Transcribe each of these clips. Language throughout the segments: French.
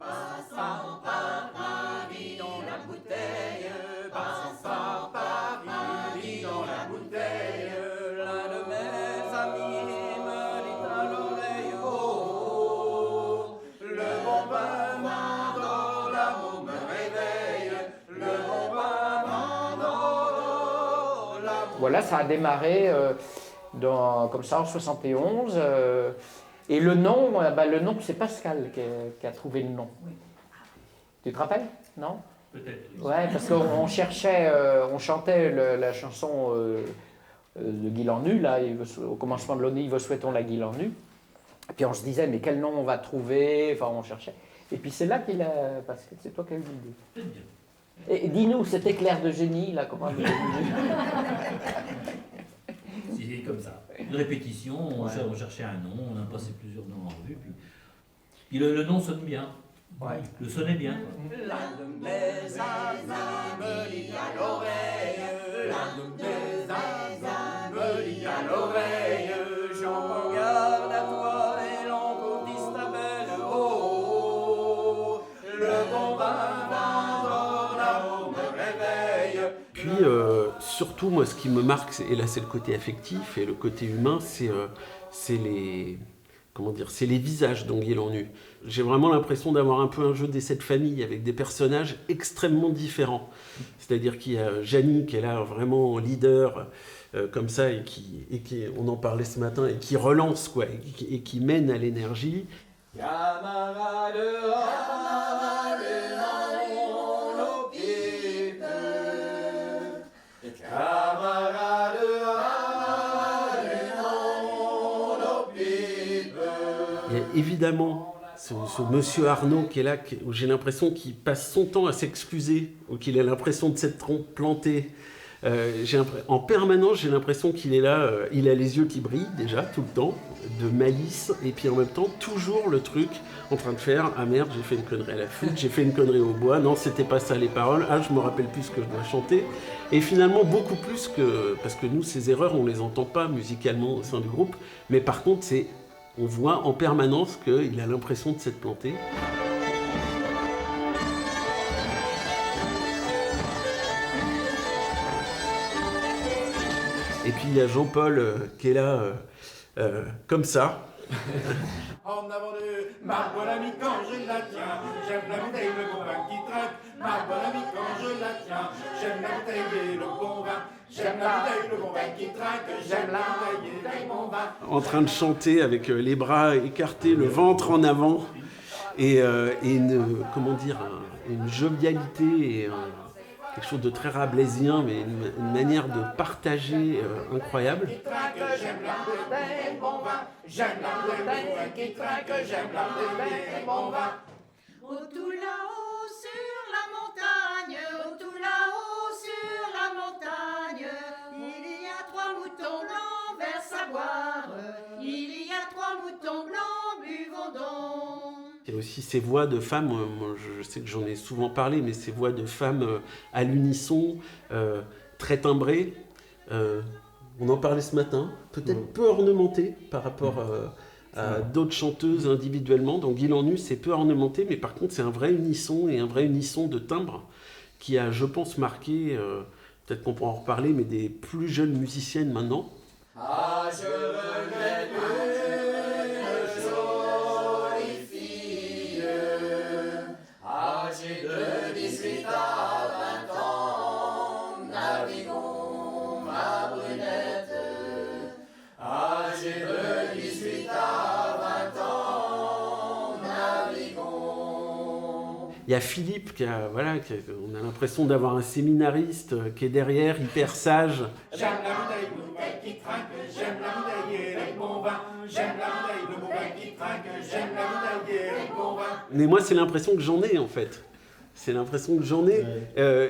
Passant par Paris dans la bouteille, passant par Paris dans la bouteille, l'un de mes amis me dit à l'oreille, oh, le bon vin m'endort, l'amour me réveille, le bon vin m'endort, l'amour. Voilà, ça a démarré comme ça en 71. Et le nom, c'est Pascal qui a trouvé le nom. Oui. Tu te rappelles? Non? Peut-être. Ouais, parce qu'on cherchait, on chantait la chanson de Guilan Nu, là, au commencement de l'ONU, souhaitons la Guilan Nu. Et puis on se disait, mais quel nom on va trouver? Enfin, on cherchait. Et puis c'est là qu'il a. Parce que c'est toi qui as eu l'idée. Peut-être bien. Et dis-nous, cet éclair de génie, là, comment vous avez C'est comme ça. Une répétition, on cherchait un nom, on a passé plusieurs noms en revue, puis le nom sonne bien. Ouais. Le sonnait bien. L'un de mes amis me dit à l'oreille, l'un de mes amis me dit à l'oreille, j'en prends garde à toi et l'on dit ta belle, oh, le bon vin m'endort, l'amour me réveille. Puis surtout, moi, ce qui me marque, et là c'est le côté affectif et le côté humain, c'est les visages dans Guilan Nu. J'ai vraiment l'impression d'avoir un peu un jeu des 7 familles avec des personnages extrêmement différents. C'est-à-dire qu'il y a Janie qui est là vraiment leader comme ça et qui, on en parlait ce matin, et qui relance quoi, et qui mène à l'énergie. Camarades, allons nos pipes. Camarades, allons nos pipes. Il y a évidemment ce monsieur Arnaud qui est là, où j'ai l'impression qu'il passe son temps à s'excuser, ou qu'il a l'impression de s'être planté. En permanence, j'ai l'impression qu'il est là, il a les yeux qui brillent déjà, tout le temps, de malice, et puis en même temps, toujours le truc en train de faire « Ah merde, j'ai fait une connerie à la flûte, j'ai fait une connerie au bois, non, c'était pas ça les paroles, ah, je me rappelle plus ce que je dois chanter. » Et finalement, beaucoup plus que... Parce que nous, ces erreurs, on les entend pas musicalement au sein du groupe, mais par contre, on voit en permanence qu'il a l'impression de s'être planté. Et puis il y a Jean-Paul qui est là, comme ça. En avant de ma bonne amie quand je la tiens, j'aime la bouteille, le bon vin qui traque. Ma bonne amie quand je la tiens, j'aime la bouteille et le bon vin. J'aime la bouteille, le bon vin qui traque. J'aime la bouteille et le bon vin. En train de chanter avec les bras écartés, le ventre en avant, et une jovialité et quelque chose de très rabelaisien, mais une manière de partager incroyable. J'aime la bouteille, bon vin. J'aime la bouteille qui traque. J'aime la bouteille, bon vin. Au tout là-haut sur la montagne, au tout là-haut sur la montagne, il y a 3 moutons blancs vers savoir, il y a 3 moutons blancs, buvons donc. Il y a aussi ces voix de femmes, moi, je sais que j'en ai souvent parlé, mais ces voix de femmes à l'unisson, très timbrées. On en parlait ce matin, peut-être peu ornementées par rapport à d'autres chanteuses individuellement. Donc Guilan Nu, c'est peu ornementé, mais par contre c'est un vrai unisson, et un vrai unisson de timbre qui a, je pense, marqué, peut-être qu'on pourra en reparler, mais des plus jeunes musiciennes maintenant. Ah, je regrette une jolie fille, âgée de 18 à 20 ans, naviguons ma brunette, âgée de 18 à 20 ans, naviguons. Il y a Philippe, on a l'impression d'avoir un séminariste qui est derrière, hyper sage. J'aime la bouteille qui trinque, j'aime la bouteille et le bon vin. J'aime la bouteille, le bon vin qui trinque, j'aime la bouteille et le bon vin. Mais moi, c'est l'impression que j'en ai, en fait. C'est l'impression que j'en ai.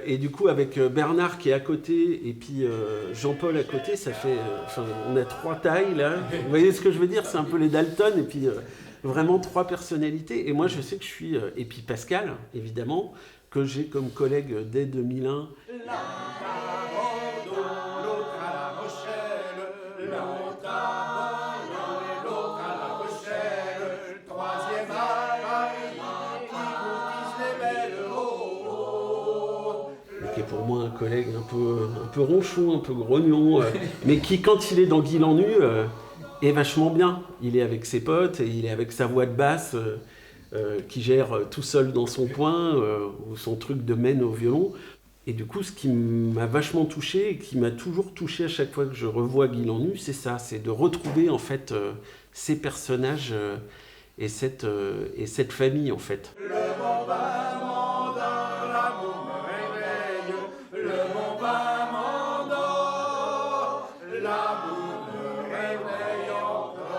Et du coup, avec Bernard qui est à côté, et puis Jean-Paul à côté, ça fait... on a 3 tailles, là. Vous voyez ce que je veux dire? C'est un peu les Dalton, et puis vraiment 3 personnalités. Et moi, je sais que je suis... et puis Pascal, évidemment, que j'ai comme collègue dès 2001. L'un à Bordeaux, l'autre à La Rochelle, l'autre à Bordeaux et l'autre à La Rochelle, le troisième à Paris, qui est pour moi un collègue un peu ronchon, un peu grognon, mais qui, quand il est dans Guy l'Ennu, est vachement bien. Il est avec ses potes, et il est avec sa voix de basse, qui gère tout seul dans son coin, ou son truc de mène au violon. Et du coup, ce qui m'a vachement touché, et qui m'a toujours touché à chaque fois que je revois Guy l'Ennu, c'est ça, c'est de retrouver en fait ces personnages et cette famille en fait. Le bon vin mandin, l'amour me réveille. Le bon vin mandin, l'amour me réveille encore.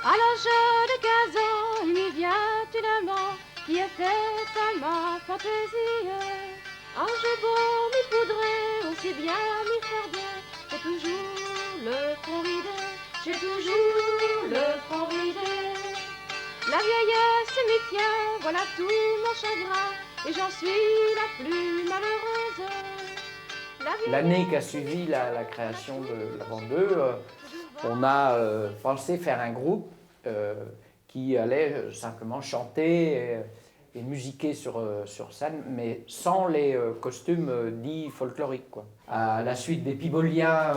À l'âge de 15 ans, il m'y vient une amant qui était à ma fantaisie. J'ai beau m'y poudrer, aussi bien m'y faire bien, j'ai toujours le front ridé, j'ai toujours le front ridé. La vieillesse m'y tient, voilà tout mon chagrin, et j'en suis la plus malheureuse. L'année qui a suivi la création de la Bande 2, on a pensé faire un groupe qui allait simplement chanter et musiquer sur scène, mais sans les costumes dits folkloriques, quoi. À la suite des Piboliens,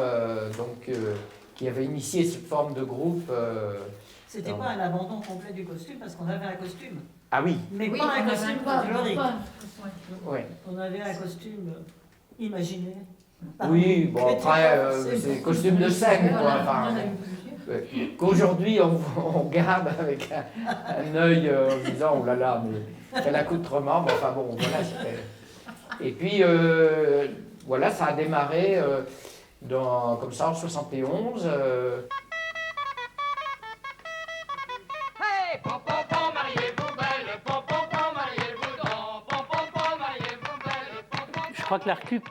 qui avaient initié cette forme de groupe. C'était pas un abandon complet du costume, parce qu'on avait un costume. Ah oui. Mais pas un costume folklorique. Oui. On avait un costume imaginé. Oui, bon après, c'est des costumes de scène, quoi. Enfin, qu'aujourd'hui on garde avec un œil en disant oh là là, mais quel accoutrement, mais enfin bon, voilà, c'était. Et puis voilà, ça a démarré comme ça en 71. Hey, pom pom pom, mariez-vous belle, pom pom pom, mariez-vous donc, pom pom pom, mariez-vous belle, pom pom. Je crois que l'Arcup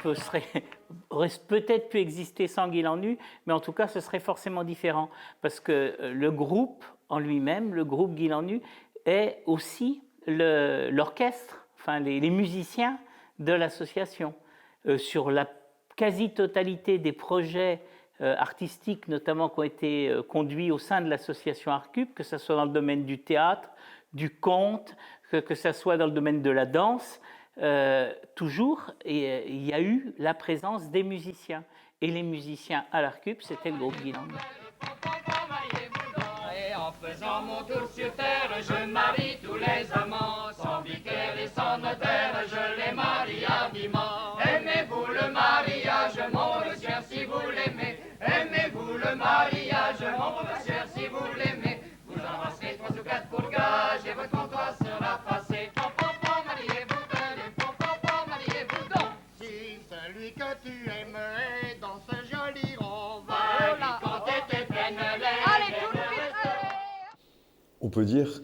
aurait peut-être pu exister sans Guy l'Ennu, mais en tout cas, ce serait forcément différent. Parce que le groupe en lui-même, le groupe Guy l'Ennu, est aussi l'orchestre, enfin les musiciens de l'association. Sur la quasi-totalité des projets artistiques, notamment qui ont été conduits au sein de l'association Arcup, que ce soit dans le domaine du théâtre, du conte, que ce soit dans le domaine de la danse, toujours, il y a eu la présence des musiciens. Et les musiciens à l'Arcup, c'était le groupe Guy l'Ennu. Et en faisant mon tour sur terre, je marie tous les amants, sans vicaire et sans notaire, je les marie hardiment. Aimez-vous le mariage, mon monsieur, si vous l'aimez? Aimez-vous le mariage, mon monsieur, si vous l'aimez? Vous avancerez 3 ou 4 pour gage et votre comptoir sera passé. Pom pom pom, mariez-vous belle, et pom pom pom, mariez-vous donc. Si celui que tu aimes est dans ce joli rond, va lui compter tes peines. Allez, tout le monde. On peut dire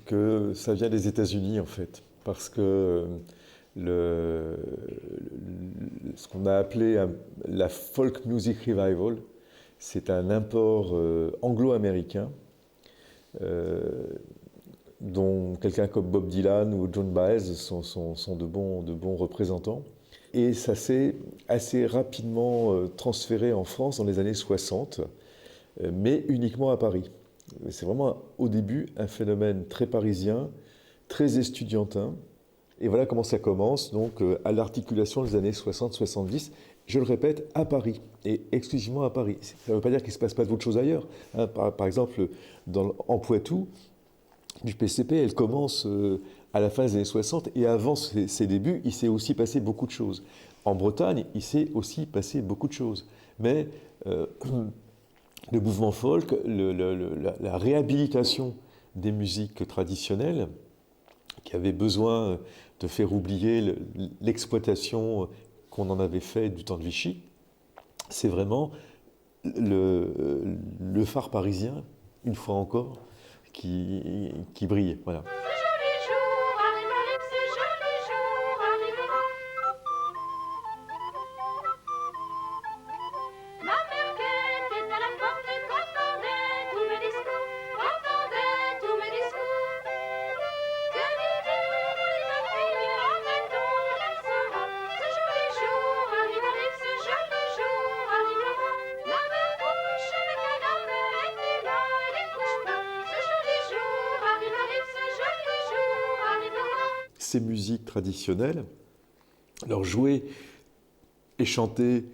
que ça vient des États-Unis en fait, parce que ce qu'on a appelé la folk music revival, c'est un import anglo-américain dont quelqu'un comme Bob Dylan ou John Baez sont de bons représentants. Et ça s'est assez rapidement transféré en France dans les années 60, mais uniquement à Paris. C'est vraiment au début un phénomène très parisien, très estudiantin. Et voilà comment ça commence, donc à l'articulation des années 60-70, je le répète, à Paris, et exclusivement à Paris. Ça ne veut pas dire qu'il ne se passe pas d'autres choses ailleurs. Hein, par exemple, en Poitou, du PCP, elle commence à la fin des années 60, et avant ses débuts, il s'est aussi passé beaucoup de choses. En Bretagne, il s'est aussi passé beaucoup de choses. Mais le mouvement folk, la réhabilitation des musiques traditionnelles, qui avait besoin de faire oublier l'exploitation qu'on en avait fait du temps de Vichy, c'est vraiment le phare parisien, une fois encore, qui brille. Voilà. ces musiques traditionnelles, alors jouées et chantées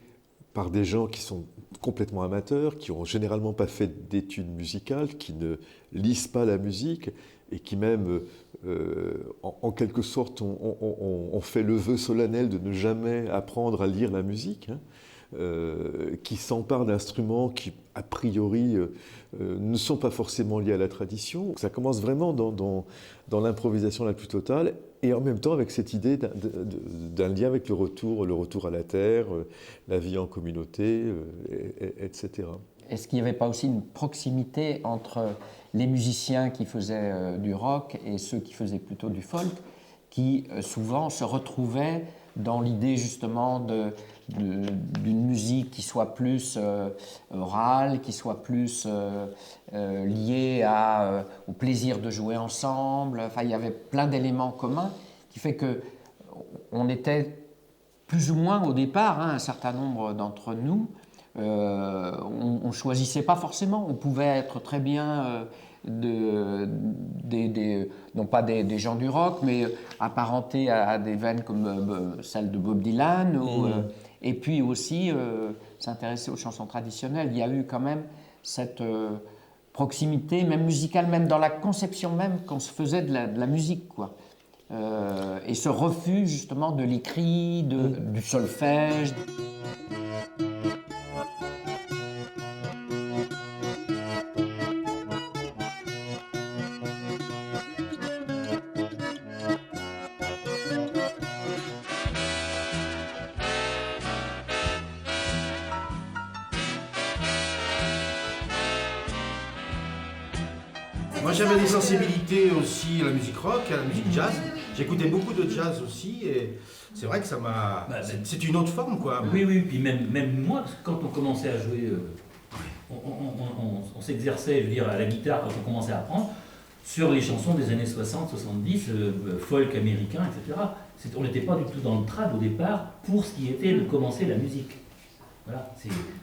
par des gens qui sont complètement amateurs, qui n'ont généralement pas fait d'études musicales, qui ne lisent pas la musique et qui même, en quelque sorte, ont fait le vœu solennel de ne jamais apprendre à lire la musique, hein, qui s'emparent d'instruments qui, a priori, ne sont pas forcément liés à la tradition. Ça commence vraiment dans l'improvisation la plus totale, et en même temps avec cette idée d'un lien avec le retour à la terre, la vie en communauté, etc. Est-ce qu'il n'y avait pas aussi une proximité entre les musiciens qui faisaient du rock et ceux qui faisaient plutôt du folk, qui souvent se retrouvaient dans l'idée justement d'une musique qui soit plus orale, qui soit plus liée au plaisir de jouer ensemble. Enfin, il y avait plein d'éléments communs qui fait qu'on était plus ou moins au départ, hein, un certain nombre d'entre nous, on ne choisissait pas forcément, on pouvait être très bien non pas des gens du rock, mais apparentés à des veines comme celle de Bob Dylan, et puis aussi s'intéresser aux chansons traditionnelles. Il y a eu quand même cette proximité, même musicale, même dans la conception même qu'on se faisait de la musique, quoi. Et ce refus justement de l'écrit, du solfège. Moi j'avais des sensibilités aussi à la musique rock, à la musique jazz. J'écoutais beaucoup de jazz aussi et c'est vrai que ça m'a... c'est une autre forme quoi. Oui, puis même moi, parce que quand on commençait à jouer, on s'exerçait, je veux dire, à la guitare quand on commençait à apprendre, sur les chansons des années 60, 70, folk américain, etc. On n'était pas du tout dans le trad au départ pour ce qui était de commencer la musique. Voilà,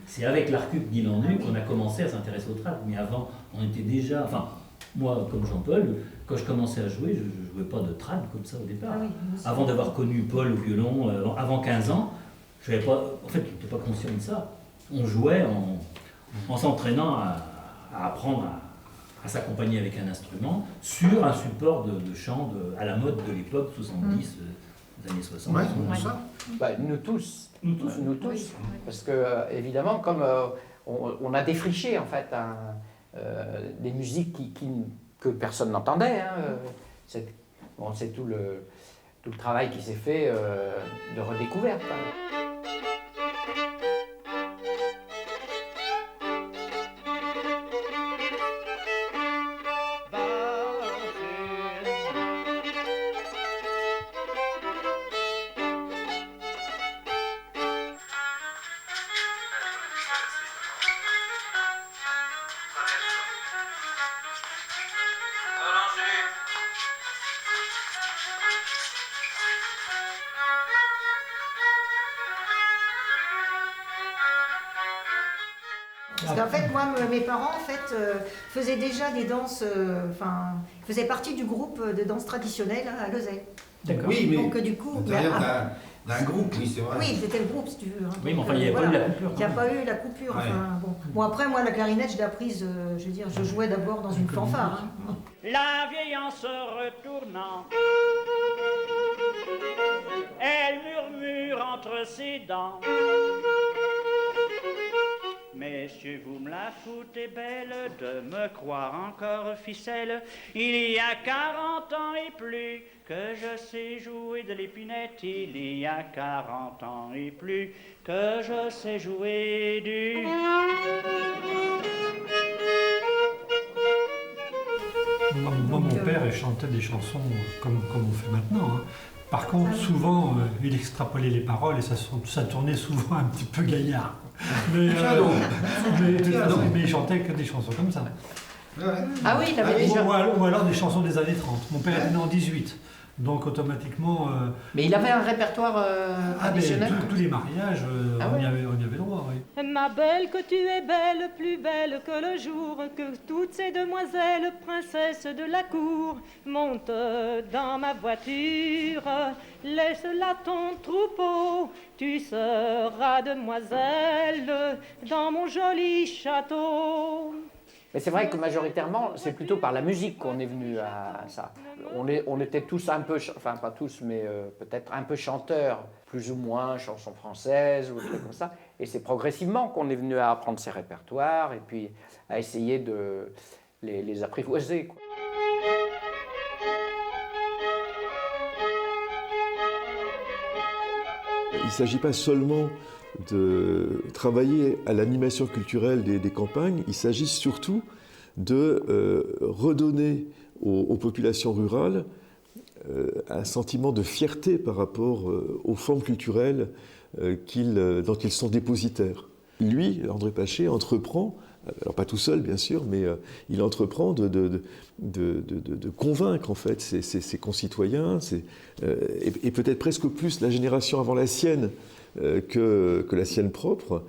c'est avec l'Arcup Guilan-Nu qu'on a commencé à s'intéresser au trad, mais avant on était déjà... Enfin, moi, comme Jean-Paul, quand je commençais à jouer, je ne jouais pas de trad comme ça au départ. Avant d'avoir connu Paul au violon, avant 15 ans, je n'étais pas conscient de ça. On jouait en s'entraînant à apprendre à s'accompagner avec un instrument sur un support de chant à la mode de l'époque, 70, des années 60. Ouais, Nous tous. Parce que, évidemment, comme on a défriché, en fait, des musiques que personne n'entendait. Hein. C'est tout le travail qui s'est fait de redécouverte. Hein. Parce qu'en fait, moi, mes parents, en fait, faisaient déjà des danses, faisaient partie du groupe de danse traditionnelle à Lezay. D'accord. Oui, mais donc du coup, d'un groupe, oui, c'est vrai. Oui, c'était le groupe, si tu veux. Hein. Oui, mais enfin, il n'y avait pas eu la coupure. Il n'y a pas eu la coupure. Ouais. Enfin, bon, après, moi, la clarinette, je l'ai apprise, je veux dire, je jouais d'abord dans une fanfare. Hein. La vieille en se retournant, elle murmure entre ses dents. Messieurs, vous me la foutez belle de me croire encore ficelle. Il y a 40 ans et plus que je sais jouer de l'épinette. Il y a 40 ans et plus que je sais jouer du... Moi, mon père, il chantait des chansons comme on fait maintenant. Hein. Par contre, souvent, il extrapolait les paroles et ça tournait souvent un petit peu gaillard. Mais il chantait que des chansons comme ça. Ah oui, il avait déjà... Ou alors des chansons des années 30. Mon père est né en 18. Donc automatiquement... Mais il avait un répertoire traditionnel. Tous les mariages, on y avait droit, oui. Ma belle, que tu es belle, plus belle que le jour, que toutes ces demoiselles, princesses de la cour, monte dans ma voiture, laisse-la ton troupeau, tu seras demoiselle dans mon joli château. Mais c'est vrai que majoritairement, c'est plutôt par la musique qu'on est venu à ça. On était tous un peu, enfin pas tous, mais peut-être un peu chanteurs, plus ou moins chansons françaises ou des trucs comme ça. Et c'est progressivement qu'on est venu à apprendre ces répertoires et puis à essayer de les apprivoiser, quoi. Il ne s'agit pas seulement de travailler à l'animation culturelle des campagnes, il s'agit surtout de redonner aux populations rurales un sentiment de fierté par rapport aux formes culturelles dont ils sont dépositaires. Lui, André Paché, entreprend, alors pas tout seul bien sûr, mais il entreprend de convaincre en fait ses concitoyens, et peut-être presque plus la génération avant la sienne que la sienne propre,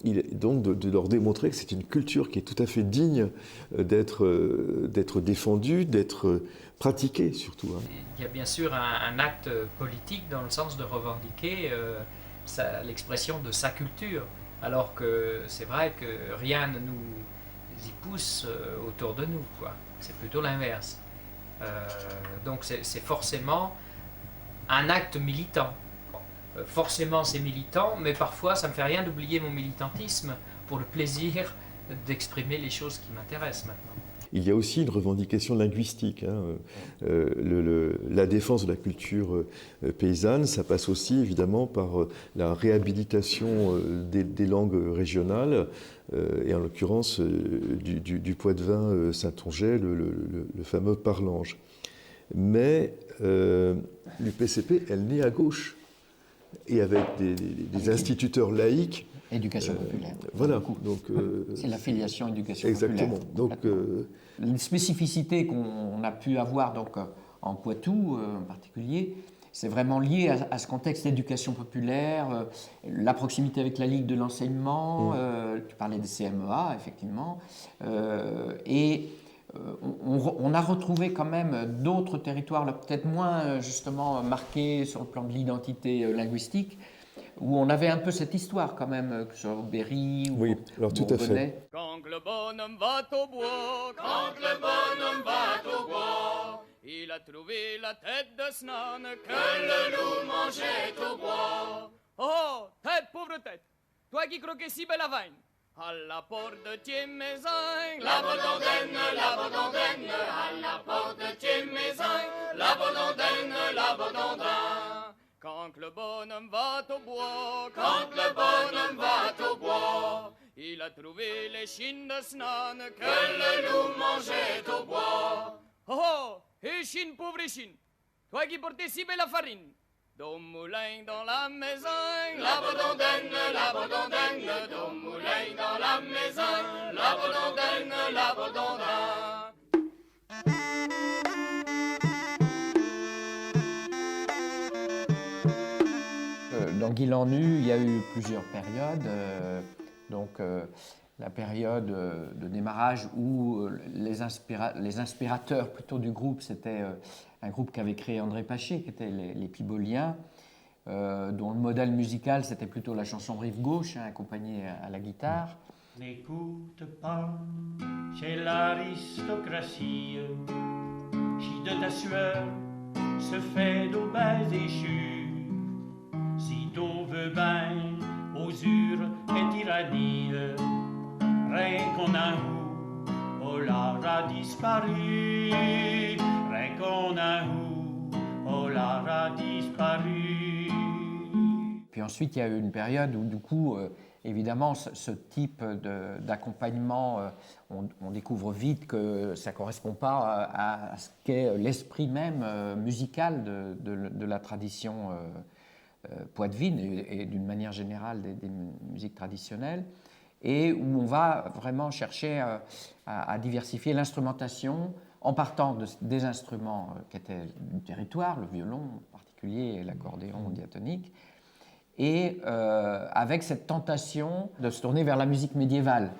donc de leur démontrer que c'est une culture qui est tout à fait digne d'être défendue, d'être pratiquée surtout. Il y a bien sûr un acte politique dans le sens de revendiquer l'expression de sa culture, alors que c'est vrai que rien ne nous y pousse autour de nous, quoi. C'est plutôt l'inverse. Donc c'est forcément un acte militant. Forcément c'est militant, mais parfois ça ne me fait rien d'oublier mon militantisme pour le plaisir d'exprimer les choses qui m'intéressent maintenant. Il y a aussi une revendication linguistique. La défense de la culture paysanne, ça passe aussi évidemment par la réhabilitation des langues régionales, et en l'occurrence du Poitevin saintongeais, le fameux parlange. Mais l'UPCP, elle naît à gauche, et avec des instituteurs laïcs. Éducation populaire. Voilà. C'est l'affiliation éducation exactement. populaire. Donc, une spécificité qu'on a pu avoir donc, en Poitou en particulier, c'est vraiment lié à ce contexte d'éducation populaire, la proximité avec la Ligue de l'enseignement, tu parlais des CMEA, effectivement, et on a retrouvé quand même d'autres territoires, là, peut-être moins justement marqués sur le plan de l'identité linguistique, où on avait un peu cette histoire quand même, sur Berry ou oui, alors tout à fait. Quand le bonhomme va au bois, quand le bonhomme va au bois, il a trouvé la tête de Snan que le loup mangeait au bois. Oh, tête, pauvre tête, toi qui croquais si belle la veine, à la porte de Thiémézin, la bodondaine, à la porte de Thiémézin, la bodondaine, Quand le bonhomme va au bois, quand le bonhomme va au bois, il a trouvé les chines de Snan que le loup mangeait au bois. Oh oh, et chine, pauvre chine, toi qui portais si belle la farine, Dom moulin dans la maison, la bodondaine, Dom moulin dans la maison, la bodondaine, Dans Guilan Nu, il y a eu plusieurs périodes. La période de démarrage où les inspirateurs plutôt du groupe, c'était un groupe qu'avait créé André Paché, qui était les Piboliens, dont le modèle musical, c'était plutôt la chanson rive gauche, accompagnée à la guitare. N'écoute pas chez l'aristocratie, qui de ta sueur se fait d'obèses échus. Si t'en veux bien aux usures et tyrannie, rien qu'on a où, oh l'art a disparu. Rien qu'on a où, oh l'art a disparu. Puis ensuite, il y a eu une période où, du coup, évidemment, ce type d'accompagnement, on découvre vite que ça ne correspond pas à ce qu'est l'esprit même musical de la tradition poitevine et d'une manière générale des musiques traditionnelles, et où on va vraiment chercher à diversifier l'instrumentation en partant des instruments qui étaient du territoire, le violon en particulier et l'accordéon diatonique, et avec cette tentation de se tourner vers la musique médiévale.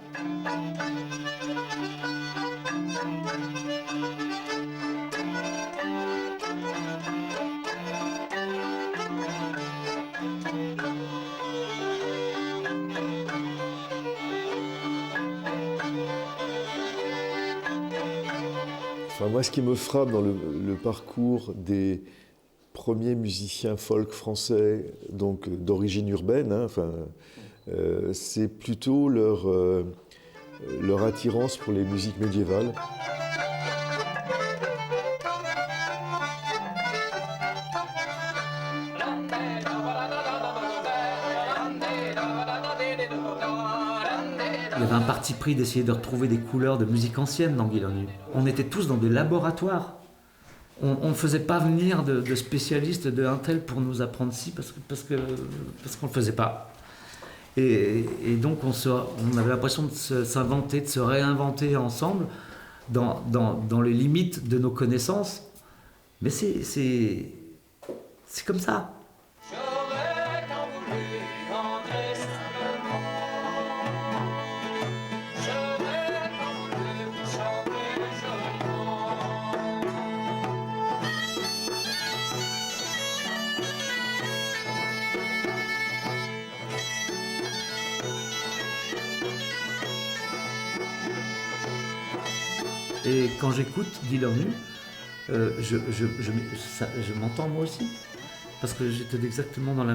Enfin, moi, ce qui me frappe dans le parcours des premiers musiciens folk français, donc d'origine urbaine, hein, c'est plutôt leur attirance pour les musiques médiévales. Il y avait un parti pris d'essayer de retrouver des couleurs de musique ancienne dans Guy Lanu. On était tous dans des laboratoires. On ne faisait pas venir de spécialistes de un tel pour nous apprendre ci parce qu'on ne le faisait pas. Et donc on avait l'impression de s'inventer, de se réinventer ensemble dans les limites de nos connaissances. Mais c'est comme ça. Et quand j'écoute Guy Lanu, je m'entends moi aussi, parce que j'étais exactement dans la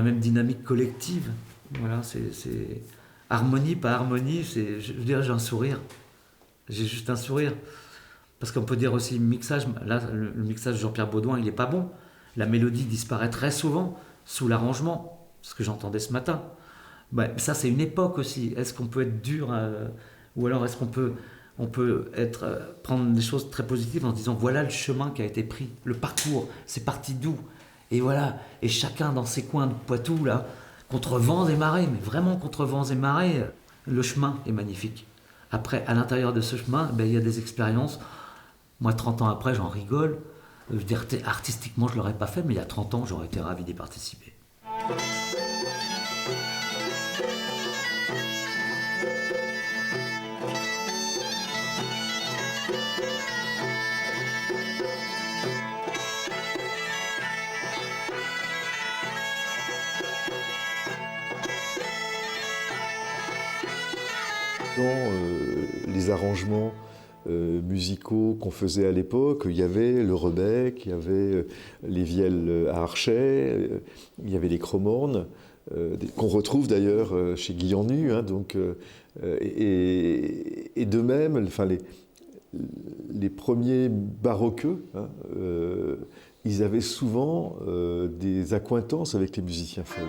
même dynamique collective. Voilà, c'est harmonie, pas harmonie, je veux dire, j'ai un sourire. J'ai juste un sourire. Parce qu'on peut dire aussi mixage, là, le mixage de Jean-Pierre Baudouin, il n'est pas bon. La mélodie disparaît très souvent sous l'arrangement, ce que j'entendais ce matin. Ben, ça, c'est une époque aussi. Est-ce qu'on peut être dur ou alors est-ce qu'on peut prendre des choses très positives en se disant voilà le chemin qui a été pris, le parcours, c'est parti d'où? Et voilà, et chacun dans ses coins de Poitou, là, contre vents et marées, mais vraiment contre vents et marées, le chemin est magnifique. Après, à l'intérieur de ce chemin, il y a des expériences. Moi, 30 ans après, j'en rigole. Je veux dire, artistiquement, je ne l'aurais pas fait, mais il y a 30 ans, j'aurais été ravi d'y participer. Les arrangements musicaux qu'on faisait à l'époque, il y avait le rebec, il y avait les vielles à archet, il y avait les chromornes, qu'on retrouve d'ailleurs chez Guy Lanu, hein, et de même, enfin, les premiers baroqueux, hein, ils avaient souvent des accointances avec les musiciens folk.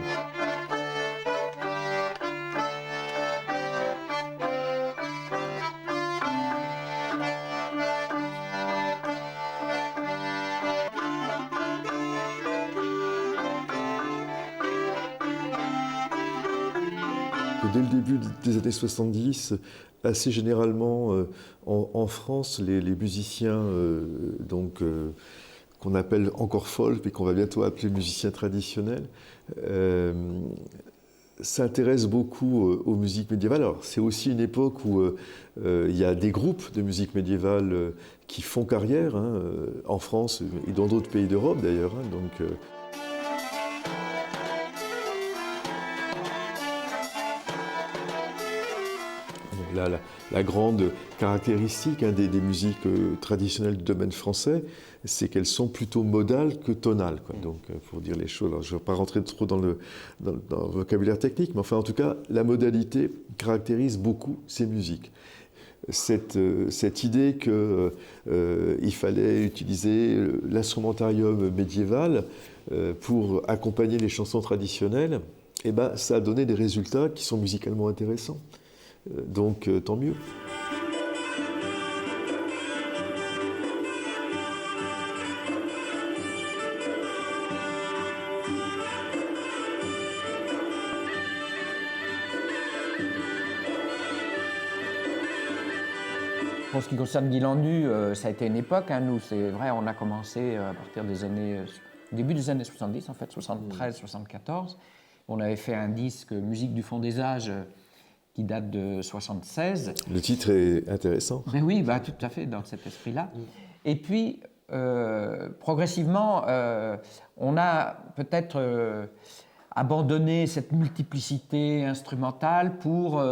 Dès le début des années 70, assez généralement en France, les musiciens qu'on appelle encore folk, mais qu'on va bientôt appeler musiciens traditionnels, s'intéressent beaucoup aux musiques médiévales. Alors, c'est aussi une époque où il y a des groupes de musique médiévale qui font carrière, hein, en France et dans d'autres pays d'Europe d'ailleurs. Hein, la grande caractéristique, hein, des musiques traditionnelles du domaine français, c'est qu'elles sont plutôt modales que tonales, quoi. Donc, pour dire les choses, alors, je ne vais pas rentrer trop dans le vocabulaire technique, mais enfin, en tout cas, la modalité caractérise beaucoup ces musiques. Cette idée qu'il fallait utiliser l'instrumentarium médiéval pour accompagner les chansons traditionnelles, eh ben, ça a donné des résultats qui sont musicalement intéressants. Donc, tant mieux. Pour ce qui concerne Guilan Nu, ça a été une époque. Hein. Nous, c'est vrai, on a commencé à partir des années, début des années 70, en fait, 73, 74. On avait fait un disque Musique du fond des âges qui date de 76. Le titre est intéressant. Mais oui, bah, tout à fait, dans cet esprit-là. Et puis, progressivement, on a peut-être abandonné cette multiplicité instrumentale pour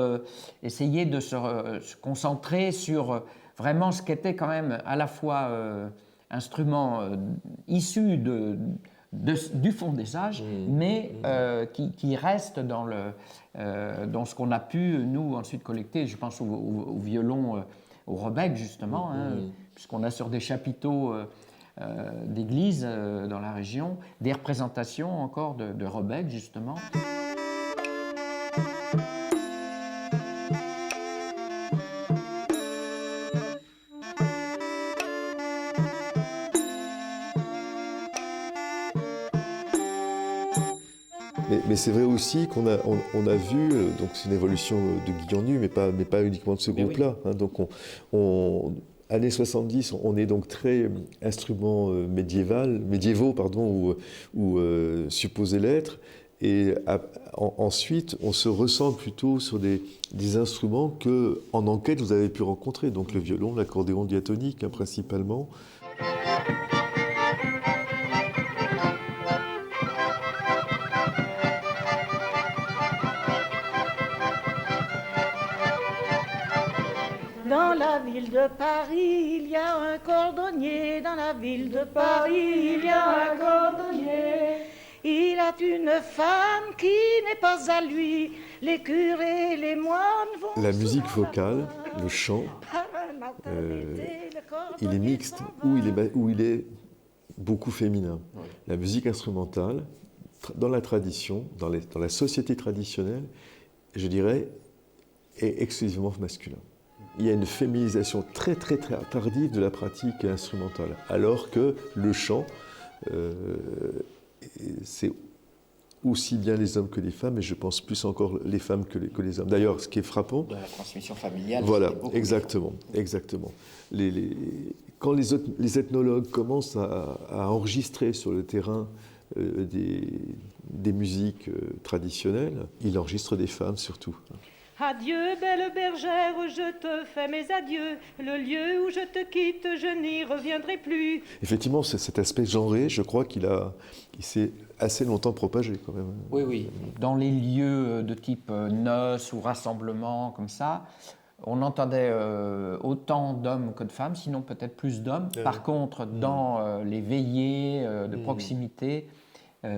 essayer de se concentrer sur vraiment ce qu'était quand même à la fois instrument issu du fond des âges, mais qui reste dans ce qu'on a pu, nous, ensuite collecter. Je pense au violon, au rebec, justement, hein, puisqu'on a sur des chapiteaux d'églises dans la région, des représentations encore de rebec, justement. Mais c'est vrai aussi qu'on a vu, donc c'est une évolution de Guilan Nu, mais pas uniquement de ce groupe-là. Hein, donc années 70, on est donc très instruments médiévaux, ou supposés l'être. Et ensuite, on se ressent plutôt sur des instruments que, en enquête, vous avez pu rencontrer. Donc le violon, l'accordéon diatonique, hein, principalement. Dans la ville de Paris, il y a un cordonnier. Dans la ville de Paris, il y a un cordonnier. Il a une femme qui n'est pas à lui. Les curés, les moines vont. La musique vocale, le chant, il est mixte ou il est beaucoup féminin. La musique instrumentale, dans la tradition, dans la société traditionnelle, je dirais, est exclusivement masculin. Il y a une féminisation très très très tardive de la pratique instrumentale, alors que le chant, c'est aussi bien les hommes que les femmes, et je pense plus encore les femmes que les hommes. D'ailleurs, ce qui est frappant... De la transmission familiale. Voilà, exactement. Quand les ethnologues commencent à enregistrer sur le terrain des musiques traditionnelles, ils enregistrent des femmes surtout. Adieu, belle bergère, je te fais mes adieux. Le lieu où je te quitte, je n'y reviendrai plus. Effectivement, cet aspect genré, je crois qu'il s'est assez longtemps propagé quand même. Oui. Dans les lieux de type noces ou rassemblements comme ça, on entendait autant d'hommes que de femmes, sinon peut-être plus d'hommes. Par contre, dans les veillées de proximité,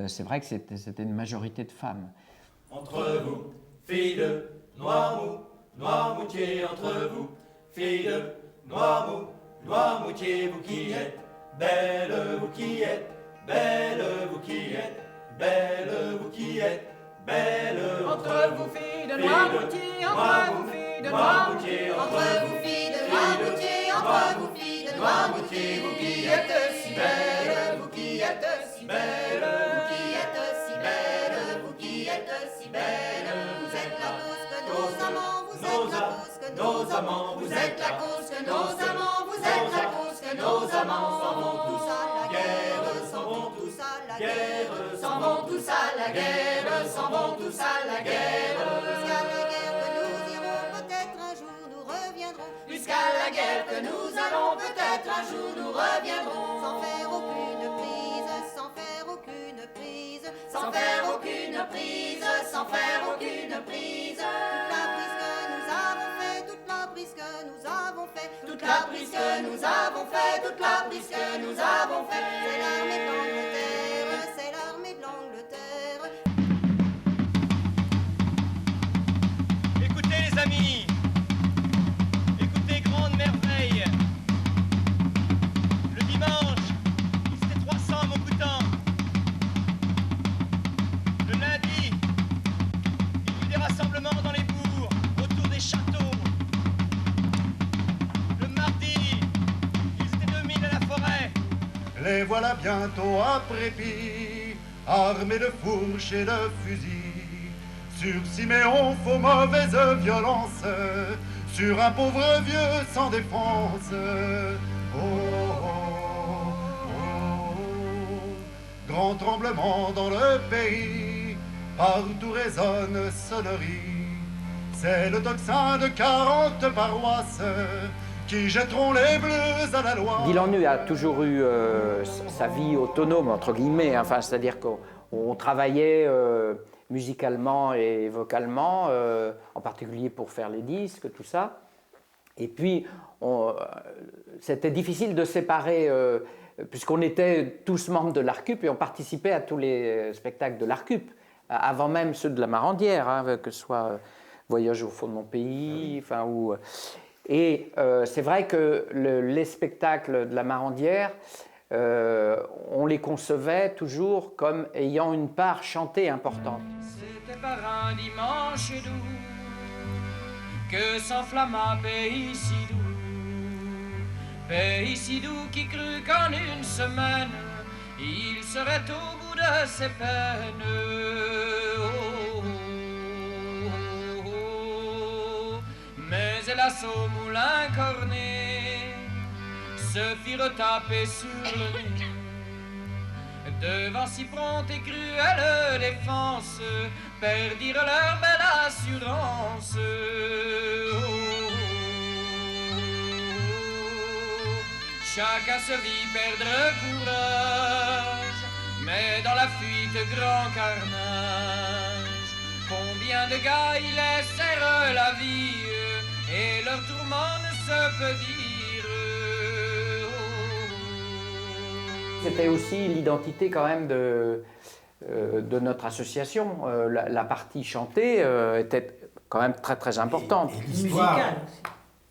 c'est vrai que c'était une majorité de femmes. Entre vous, filles de Noirmoutier, entre vous, filles de Noirmoutier, vous qui êtes belles, vous qui êtes belles, vous qui êtes belles, vous qui êtes belles. Entre vous, filles de Noirmoutier, entre vous, filles de Noirmoutier, entre vous, filles de Noirmoutier, entre vous, filles de Noirmoutier, vous qui êtes si belles, vous qui êtes si belles, vous qui êtes si belles, vous qui êtes si belles, vous êtes la cause que nos amants, vous êtes la cause que nos amants, vous êtes la cause que nos amants, vous êtes la cause que nos amants s'en vont tous à la guerre, s'en vont tous à la guerre, s'en vont tous à la guerre, s'en vont tous à la guerre. Jusqu'à la guerre que nous irons, peut-être un jour nous reviendrons. Jusqu'à la guerre que nous allons, peut-être un jour nous reviendrons. Sans faire aucune prise, sans faire aucune prise, sans faire aucune prise, sans faire aucune prise. Toute la prise que nous avons fait, toute la prise que nous avons fait, c'est l'armée d'Angleterre, c'est l'armée de l'Angleterre. Écoutez les amis, écoutez grande merveille. Le dimanche, ils étaient 300 Mocoutans. Le lundi, il y eut des rassemblements dans les bourgs, autour des châteaux. Les voilà bientôt à Prépy, armés de fourches et de fusils. Sur Siméon, faux mauvaise violence, sur un pauvre vieux sans défense. Oh, oh, oh, oh. Grand tremblement dans le pays, partout résonne sonnerie. C'est le tocsin de 40 paroisses qui jetteront les bleus à la loi. Guy Lannu a toujours eu sa vie autonome, entre guillemets, enfin, c'est-à-dire qu'on travaillait musicalement et vocalement, en particulier pour faire les disques, tout ça. Et puis, c'était difficile de séparer, puisqu'on était tous membres de l'Arcup et on participait à tous les spectacles de l'Arcup, avant même ceux de la Marandière, hein, que ce soit Voyage au fond de mon pays, enfin, ou... Et c'est vrai que les spectacles de la Marandière, on les concevait toujours comme ayant une part chantée importante. C'était par un dimanche doux que s'enflamma pays si doux qui crut qu'en une semaine il serait au bout de ses peines. Mais hélas au moulin corné se fit retaper sur le nez devant si prompte et cruelle défense, perdirent leur belle assurance. Chacun se vit perdre courage, mais dans la fuite grand carnage. Combien de gars y laissèrent la vie, et leur tourment ne se peut dire. C'était aussi l'identité quand même de notre association. La partie chantée était quand même très très importante. Et l'histoire.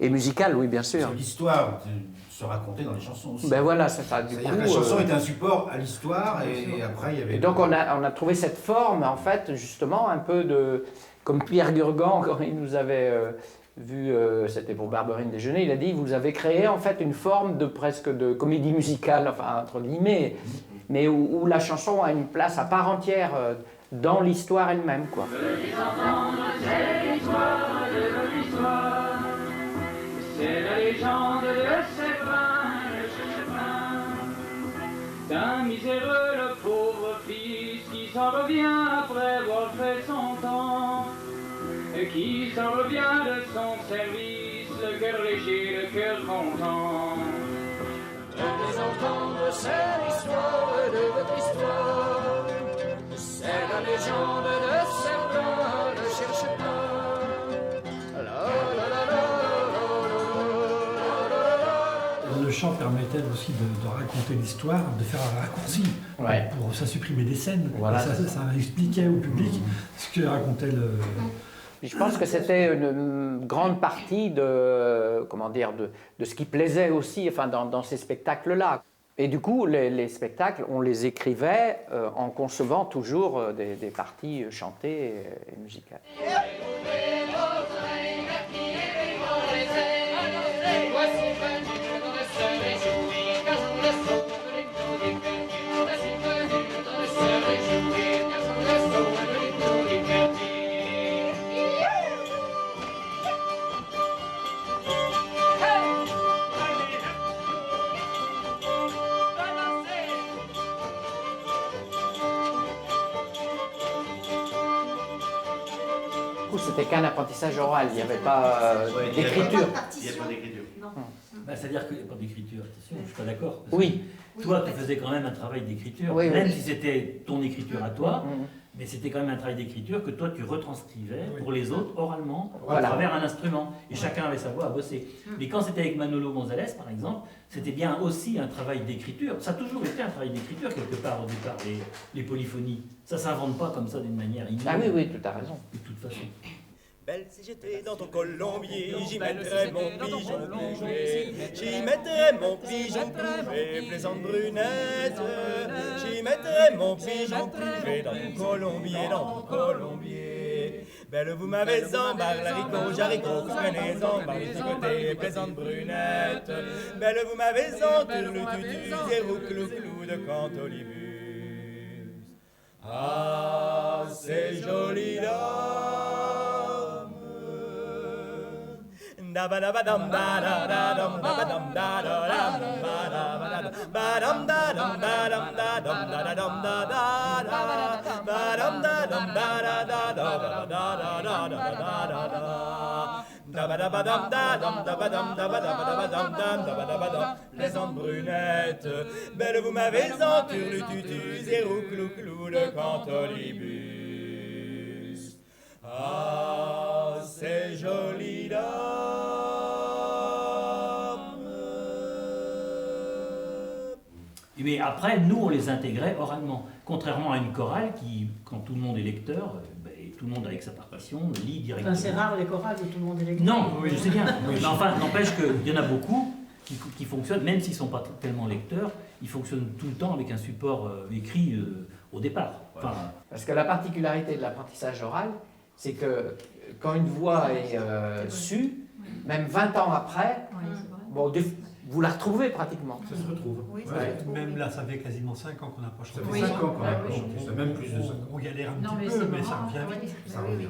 Et musicale, oui, bien sûr. L'histoire se racontait dans les chansons aussi. Ben voilà, c'est ça. Du coup, la chanson était un support à l'histoire et après il y avait... Et donc on a trouvé cette forme, en fait, justement, un peu de... Comme Pierre Gurgan, quand il nous avait vu, c'était pour Barberine Déjeuner, il a dit, vous avez créé en fait une forme de presque de comédie musicale, enfin entre guillemets, mais où la chanson a une place à part entière dans l'histoire elle-même, quoi. C'est la légende de Séverin, d'un miséreux le pauvre fils qui s'en revient après avoir fait son temps, et qui s'en revient de son service, le cœur léger, le cœur content. Venez entendre, c'est l'histoire de votre histoire, c'est la légende de Séverin, ne cherchez pas. Le chant permettait aussi de raconter l'histoire, de faire un raccourci, pour ça supprimer des scènes. Voilà. Ça expliquait au public ce que racontait le... Je pense que c'était une grande partie de, comment dire, de ce qui plaisait aussi, enfin, dans ces spectacles-là. Et du coup, les spectacles, on les écrivait en concevant toujours des parties chantées et musicales. C'était qu'un apprentissage oral, il n'y avait pas d'écriture. Il n'y avait pas d'écriture. Bah, c'est-à-dire qu'il n'y a pas d'écriture, attention, je ne suis pas d'accord. Oui. Toi, tu faisais quand même un travail d'écriture, Oui, même oui. si c'était ton écriture à toi, mais c'était quand même un travail d'écriture que toi tu retranscrivais pour les autres oralement, à travers un instrument. Et chacun avait sa voix à bosser. Mais quand c'était avec Manolo González, par exemple, c'était bien aussi un travail d'écriture. Ça a toujours été un travail d'écriture, quelque part, au départ, les polyphonies. Ça ne s'invente pas comme ça d'une manière innée. Ah oui, oui, tu as raison. De toute façon. Belle, si j'étais dans ton colombier, j'y mettrais mon pigeon plouvé. J'y mettrais mon pigeon plouvé, plaisante brunette. J'y mettrais mon pigeon plouvé dans ton colombier, dans ton colombier. Belle, vous m'avez embarré, l'haricot, jaricot, vous prenez embarré du côté, plaisante brunette. Belle, vous m'avez entouré, tutu, zéro clou-clou de Cantolibus. Ah, c'est joli là. Plaisante brunette, belle vous m'avez en turlututu, zéro clou clou le cantolibus. Ah, c'est joli dame. Mais après, nous, on les intégrait oralement. Contrairement à une chorale qui, quand tout le monde est lecteur, et tout le monde avec sa partition, lit directement. Enfin, c'est rare les chorales où tout le monde est lecteur. Non, je sais bien. Mais enfin, n'empêche qu'il y en a beaucoup qui fonctionnent, même s'ils ne sont pas tellement lecteurs, ils fonctionnent tout le temps avec un support écrit au départ. Enfin, parce que la particularité de l'apprentissage oral, c'est que quand une voix est sue, même 20 ans après, bon, vous la retrouvez pratiquement. Ça se retrouve. Oui, Ouais. Même là, ça fait quasiment 5 ans qu'on approche. Ça fait 5 ans qu'on approche, ça même plus de 5 ans. On galère un petit peu, mais ça revient vite. Ça revient.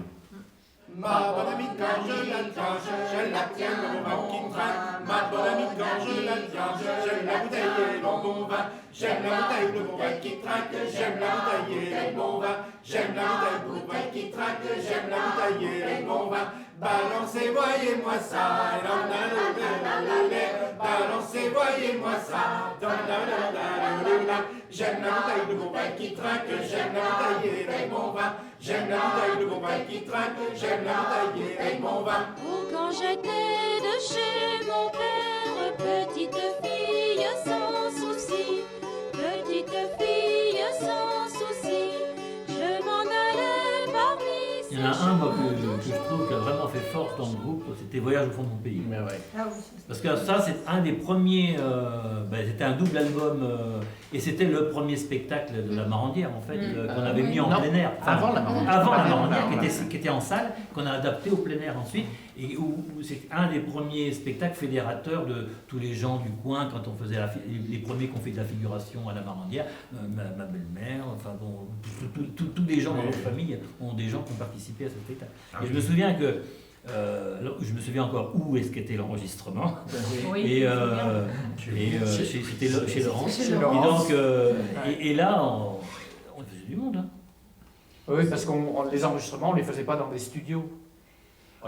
Ma bonne amie, quand je la tiens, je la tiens dans mon vin qui traîne. Ma bonne amie, quand je la tiens, j'aime la bouteille et le bon vin. J'aime la bouteille, le bon vin qui traque. J'aime la bouteille et le bon vin. J'aime la bouteille, le bon vin qui traque. J'aime la bouteille et le bon vin. Balancez, voyez-moi ça. Balancez, voyez-moi ça. J'aime la bouteille, le bon vin qui traque. J'aime la bouteille et le bon vin. J'aime la bouteille, le bon vin qui traque. J'aime la bouteille et le bon vin. Oh, quand j'étais de chez mon père, petite fille sans souci, petite fille sans souci, je m'en allais parmi ces il y en a un, moi, que je trouve qui a vraiment fait force dans le groupe, c'était Voyage au fond de mon pays. Ah oui. Parce que ça, c'est un des premiers, c'était un double album, et c'était le premier spectacle de la Marandière, en fait, qu'on avait mis en plein air. Enfin, avant la Marandière. Avant la Marandière, qui était en salle, qu'on a adapté au plein air ensuite, et où c'est un des premiers spectacles fédérateurs de tous les gens du coin, quand on faisait les premiers qu'on fait de la figuration à la Marandière, ma belle-mère, enfin bon, tous les gens dans notre famille ont des gens qui ont participé à ce spectacle. Et je me souviens que je me souviens encore où est-ce qu'était l'enregistrement. Oui. Et c'était chez Laurence. Chez Laurence. Et donc, et là, on faisait du monde. Hein. Oui, parce que les enregistrements, on ne les faisait pas dans des studios.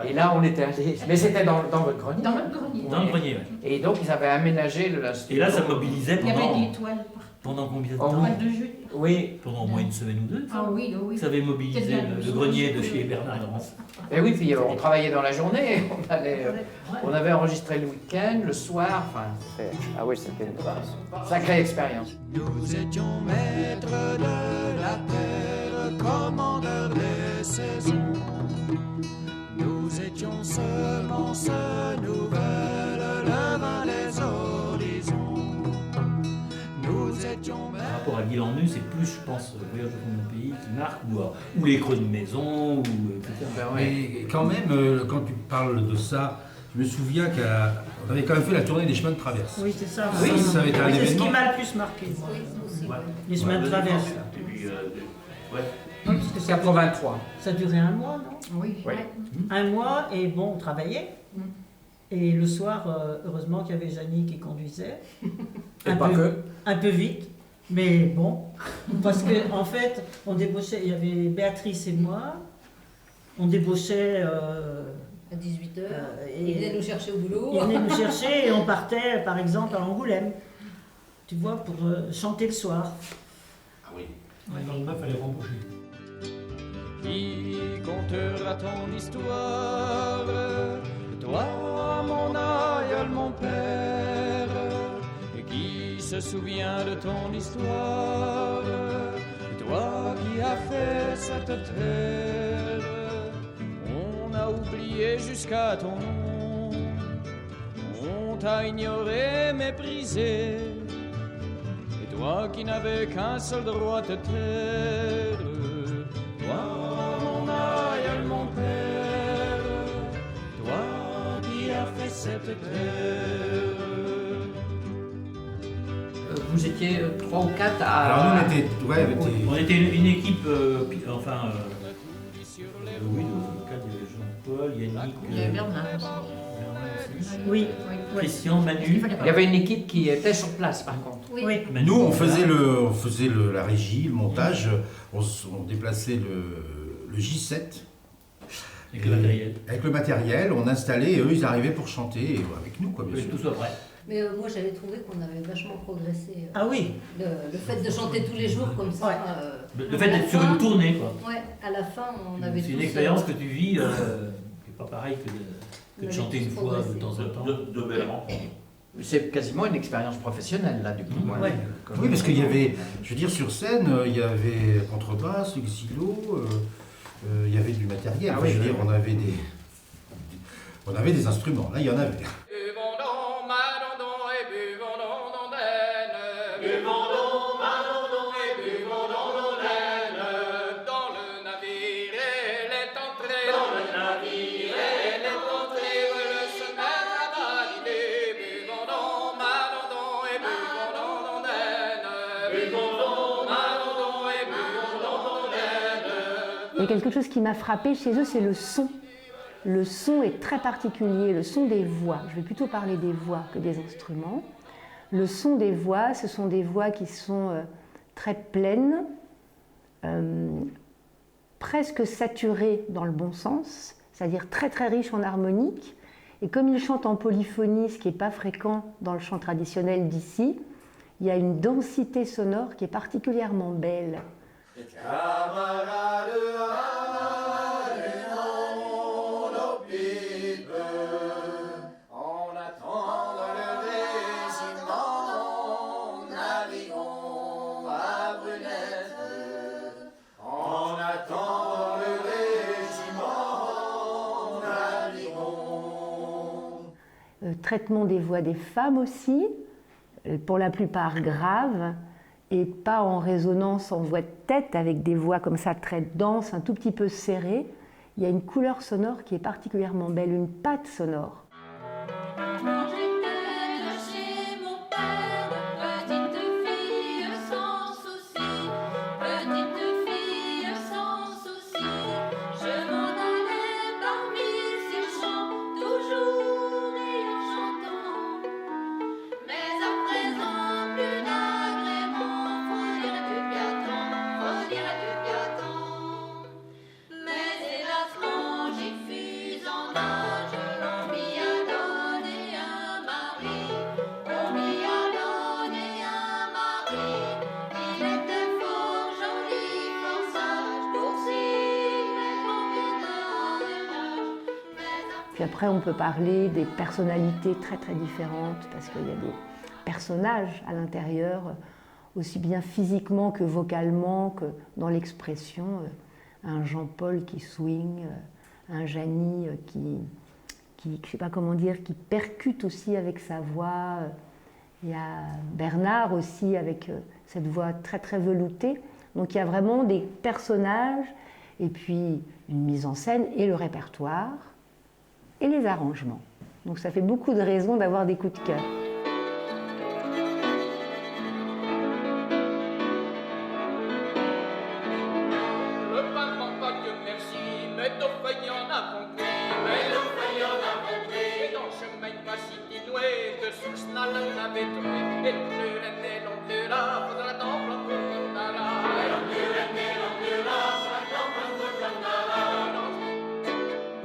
Et là, on était allé. Mais c'était dans votre grenier. Dans votre grenier. Dans le grenier, oui. Et donc, ils avaient aménagé le studio. Et là, ça mobilisait Il y avait pendant. des toiles. Pendant combien de Oh, temps? De jus. Oui. Pendant au moins une semaine ou deux. Ah oui, oui. Ça avait mobilisé Quel le grenier de chez Bernard Laurence. Et oui, puis on travaillait dans la journée. On avait enregistré le week-end, le soir. Enfin, ah oui, c'était une sacrée expérience. Nous étions maîtres de la terre, commandeurs des saisons. Nous étions semences nouvelles, le vin des horizons. Nous étions Par rapport à Guy Lannu, c'est plus, je pense, Voyage au fond de mon pays qui marque, ou les creux de maison, ou etc. Mais quand même, quand tu parles de ça, je me souviens qu'on avait quand même fait la tournée des chemins de traverse. Oui, c'est ça. Oui, ça avait été un C'est ce qui événement. m'a le plus marqué. Moi. Les chemins de traverse. Et puis, ouais. Oui, parce que ça 83. Ça durait un mois, non? Oui. Oui. Un mois, et bon, on travaillait. Et le soir, heureusement qu'il y avait Janie qui conduisait. Et pas que. Un peu vite, mais bon. Parce qu'en en fait, on débauchait, il y avait Béatrice et moi. On débauchait. À 18h. Il venait nous chercher au boulot. Il venait nous chercher et on partait, par exemple, à Angoulême. Tu vois, pour chanter le soir. Ah oui. Le lendemain, il fallait rembaucher. Qui contera ton histoire? Toi, mon aïeul, mon père. Qui se souvient de ton histoire? Toi qui as fait cette terre. On a oublié jusqu'à ton nom. On t'a ignoré, méprisé. Et toi qui n'avais qu'un seul droit de taire. Toi, mon aïeul, mon père, toi qui as fait cette terre. Vous étiez 3 ou 4 à. Alors nous, On était une équipe, enfin, oui, dans le cadre, il y avait Jean-Paul, Yannick. Il y avait Bernard aussi. Oui. Christian, Manu. Il y avait une équipe qui était sur place par contre. Oui. Nous, on faisait la régie, le montage, on déplaçait le J7. Avec le matériel. Avec le matériel, on installait et eux ils arrivaient pour chanter avec nous, quoi, bien sûr. Tout soit prêt. Mais moi j'avais trouvé qu'on avait vachement progressé. Ah oui. Le fait de chanter tous les jours comme ça. Le fait d'être sur une tournée, quoi. Ouais, à la fin on avait. C'est une expérience que tu vis, qui n'est pas pareil que de chanter une fois de temps en temps. De belles rencontres. C'est quasiment une expérience professionnelle là du coup. Ouais. Oui, parce qu'il y avait, je veux dire, sur scène, il y avait contrebasse, le xylo, il y avait du matériel. Ah Enfin, oui, je veux dire, oui. on avait des instruments. Là, il y en avait. Buvons donc, Malandon, et buvons donc d'ondaine. Buvons donc, Malandon, et buvons donc d'ondaine. Dans le navire, elle est entrée. Dans le navire, elle est entrée. Veulent se mettre à badiner. Buvons donc, Malandon, et buvons donc d'ondaine. Buvons donc, Malandon, et buvons donc d'ondaine. Il y a quelque chose qui m'a frappé chez eux, c'est le son. Le son est très particulier, le son des voix. Je vais plutôt parler des voix que des instruments. Le son des voix, ce sont des voix qui sont très pleines, presque saturées dans le bon sens, c'est-à-dire très très riches en harmonique. Et comme ils chantent en polyphonie, ce qui n'est pas fréquent dans le chant traditionnel d'ici, il y a une densité sonore qui est particulièrement belle. Camarades, allez dans nos pipes, en attendant le régiment, naviguons à Brunette. En attendant le régiment, naviguons. Traitement des voix des femmes aussi, pour la plupart graves, et pas en résonance en voix de tête, avec des voix comme ça très denses, un tout petit peu serrées. Il y a une couleur sonore qui est particulièrement belle, une patte sonore. Quand j'étais chez mon père, petite fille sans souci, je m'en allais parmi ces champs, toujours riant chantant. Mais à présent, plus d'agrément, faut dire du biaton. Mais hélas, quand j'y fus en âge, l'on m'y a donné un mari. Il était fort joli, fort sage, pour s'y mettre au ménage. Puis après, on peut parler des personnalités très très différentes, parce qu'il y a des personnages à l'intérieur, aussi bien physiquement que vocalement, que dans l'expression. Un Jean-Paul qui swing, un Jany qui, je ne sais pas comment dire, qui percute aussi avec sa voix. Il y a Bernard aussi avec cette voix très très veloutée. Donc il y a vraiment des personnages, et puis une mise en scène, et le répertoire, et les arrangements. Donc ça fait beaucoup de raisons d'avoir des coups de cœur. Le parlement pas Dieu merci, mais nos feignants n'avons pris, et dans le chemin pas si dinoué, que sur ce n'a l'un avait trouvé, et l'on plus l'aimait, l'on plus là, faudra la temple, l'on plus là, et l'on plus l'aimait, l'on plus là, faudra la temple, l'on plus là.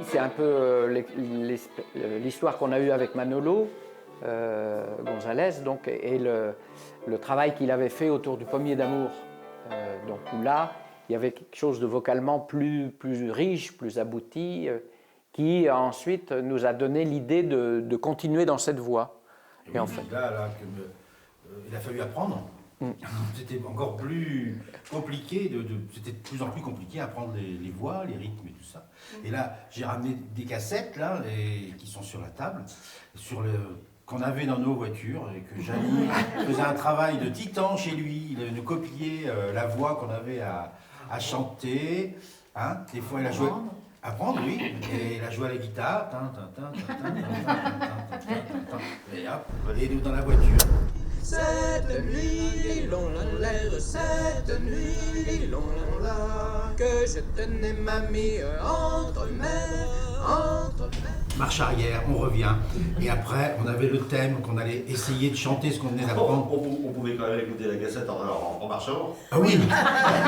C'est un peu l'histoire qu'on a eue avec Manolo Gonzalez, donc, et le travail qu'il avait fait autour du Pommier d'amour. Donc où là, il y avait quelque chose de vocalement plus riche, plus abouti, qui ensuite nous a donné l'idée de continuer dans cette voie. Et en fait, là il a fallu apprendre. C'était encore plus compliqué, c'était de plus en plus compliqué à apprendre les voix, les rythmes et tout ça. Et là, j'ai ramené des cassettes là, qui sont sur la table, qu'on avait dans nos voitures, et que Jany faisait un travail de titan chez lui. Il nous copiait la voix qu'on avait à chanter. Hein. Des fois, il a joué. Apprendre, oui. Et il a joué à la guitare. Et hop, et nous dans la voiture. Cette nuit, l'on l'air, cette nuit, l'on la, que je tenais mamie entre mes marche arrière, on revient. Et après, on avait le thème qu'on allait essayer de chanter ce qu'on venait d'apprendre. On pouvait quand même écouter la cassette en marchant. Ah oui,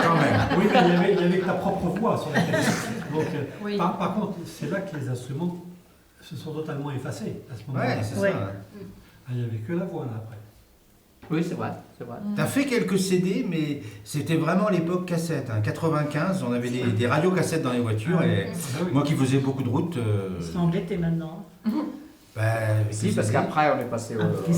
quand même. Oui, mais il y avait que ta propre voix sur la cassette. Donc, Oui. par contre, c'est là que les instruments se sont totalement effacés à ce moment-là. Ouais, c'est ça. Ouais. Il n'y avait que la voix là après. Oui, c'est vrai, c'est vrai. T'as fait quelques CD, mais c'était vraiment l'époque cassette. Hein. 95, on avait des radiocassettes dans les voitures. Et moi qui faisais beaucoup de routes. C'est embêté maintenant. Si, parce qu'après, on est passé au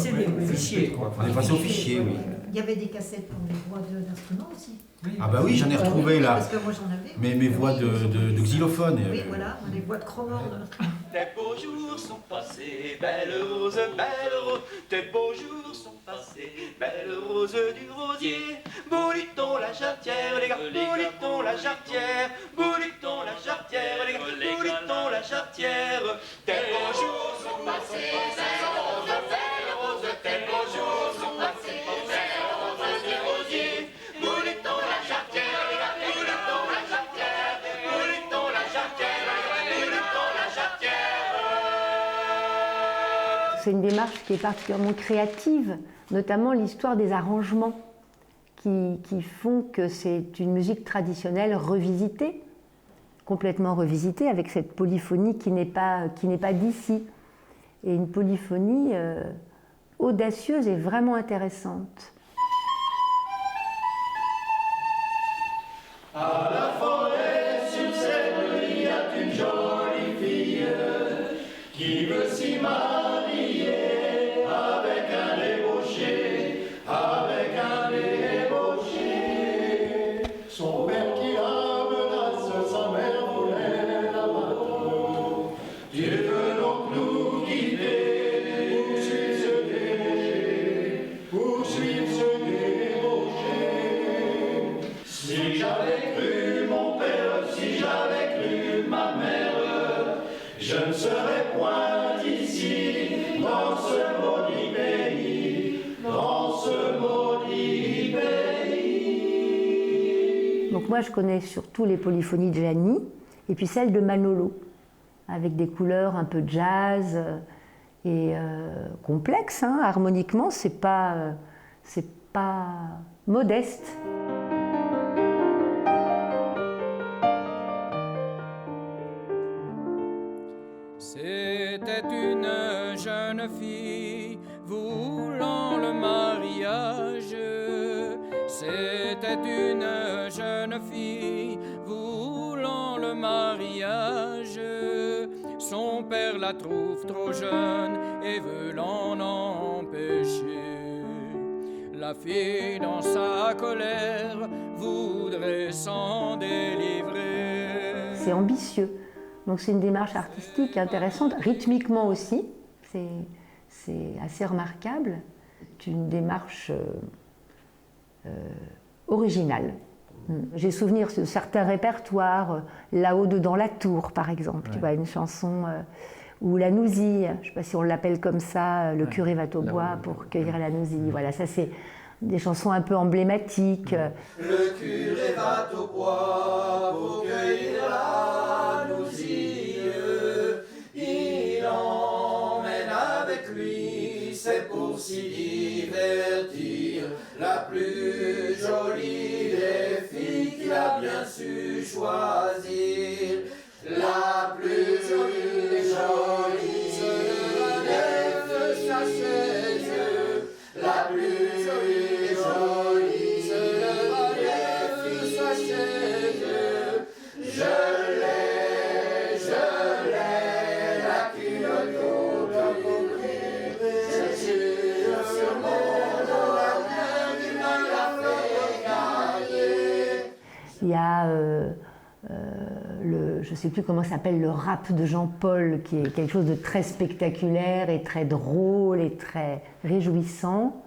fichier. On est passé au fichier, oui. Il y avait des cassettes pour les voix d'instruments aussi. Ah bah oui, j'en ai retrouvé là. Parce que moi j'en avais. Mais mes voix de xylophone. Oui, voilà, les voix de Cromorne. Tes beaux jours sont passés, belle rose, belle rose. Tes beaux jours sont passés, belle rose du rosier. Bouliton la jarretière, les gars, bouliton la jarretière. Bouliton la jarretière, les gars, bouliton la jarretière. Tes beaux jours sont passés, belle rose, belle rose. Tes beaux jours sont passés, belle rose du rosier. Bouliton la jarretière, les gars, bouliton la jarretière. Bouliton la jarretière, bouliton la jarretière. C'est une démarche qui est particulièrement créative, notamment l'histoire des arrangements qui font que c'est une musique traditionnelle revisitée, complètement revisitée, avec cette polyphonie qui n'est pas d'ici. Et une polyphonie audacieuse et vraiment intéressante. À la forêt sur Sèvres, il y a une jolie fille qui veut s'y marier avec un débauché, avec un débauché. Son père qui la menace, sa mère voulait l'abattre. Dieu veut donc nous quitter pour suivre ce débauché, pour suivre ce débauché. Si j'avais cru mon père, si j'avais cru ma mère, je ne serais point ici, dans ce maudit pays, dans ce maudit pays. Donc moi je connais surtout les polyphonies de Gianni et puis celles de Manolo, avec des couleurs un peu jazz et complexes, hein. Harmoniquement c'est pas modeste. C'était une jeune fille voulant le mariage. C'était une jeune fille voulant le mariage. Son père la trouve trop jeune et veut l'en empêcher. La fille dans sa colère voudrait s'en délivrer. C'est ambitieux. Donc c'est une démarche artistique intéressante, rythmiquement aussi, c'est assez remarquable. C'est une démarche originale. J'ai souvenir de certains répertoires, Là-haut dans la tour par exemple, tu vois, une chanson, ou La Nousille, je ne sais pas si on l'appelle comme ça, Le curé va au bois pour cueillir la nousille. Voilà, ça c'est des chansons un peu emblématiques. Le curé va au bois pour cueillir la nousille. Il emmène avec lui, c'est pour s'y divertir, la plus jolie des filles qu'il a bien su choisir. La plus jolie se lève de sa chaise. La plus jolie se lève de sa chaise. Je l'ai, la culotte coupée. Je jure sur mon dos, la main qui me l'a fait gagner. Il y a je ne sais plus comment s'appelle, le rap de Jean-Paul, qui est quelque chose de très spectaculaire et très drôle et très réjouissant.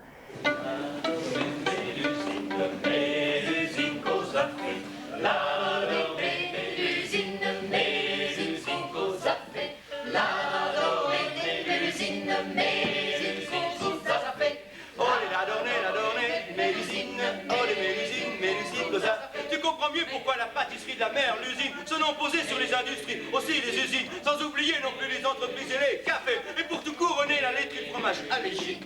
Tu comprends mieux pourquoi la pâtisserie de la mer, l'usine, se sont posées sur les industries, aussi les usines, sans oublier non plus les entreprises et les cafés, et pour tout couronner la laiterie de fromage allégé.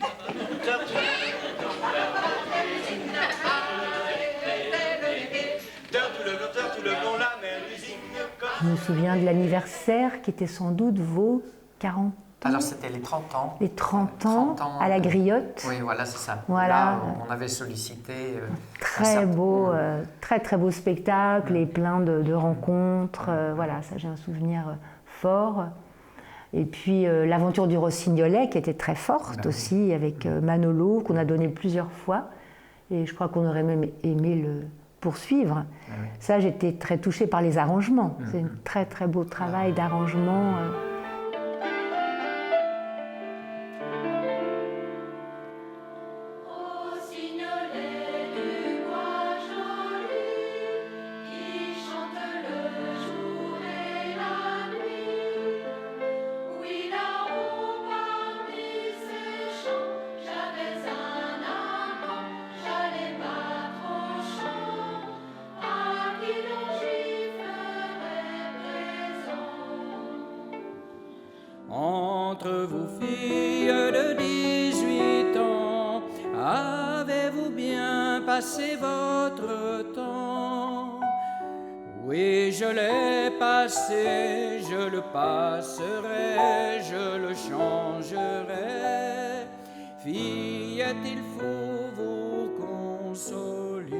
Je me souviens de l'anniversaire qui était sans doute vos 40 ans. Alors c'était les 30 ans. Les 30 ans à la Griotte. Oui, voilà, c'est ça. Voilà. Là, on avait sollicité... très beau, très beau spectacle et plein de rencontres. Voilà, ça j'ai un souvenir fort. Et puis l'aventure du Rossignolet qui était très forte aussi avec Manolo, qu'on a donné plusieurs fois. Et je crois qu'on aurait même aimé le poursuivre. Ça, j'étais très touchée par les arrangements. C'est un très beau travail d'arrangement. Entre vous filles de 18 ans, avez-vous bien passé votre temps? Oui, je l'ai passé, je le passerai, je le changerai. Fillettes, il faut vous consoler.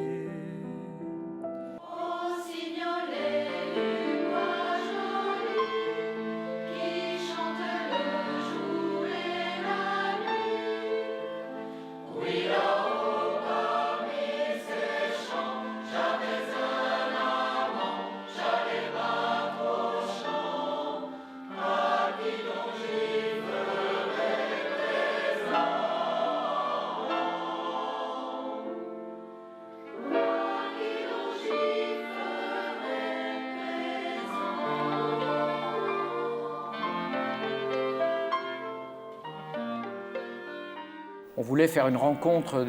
On voulait faire une rencontre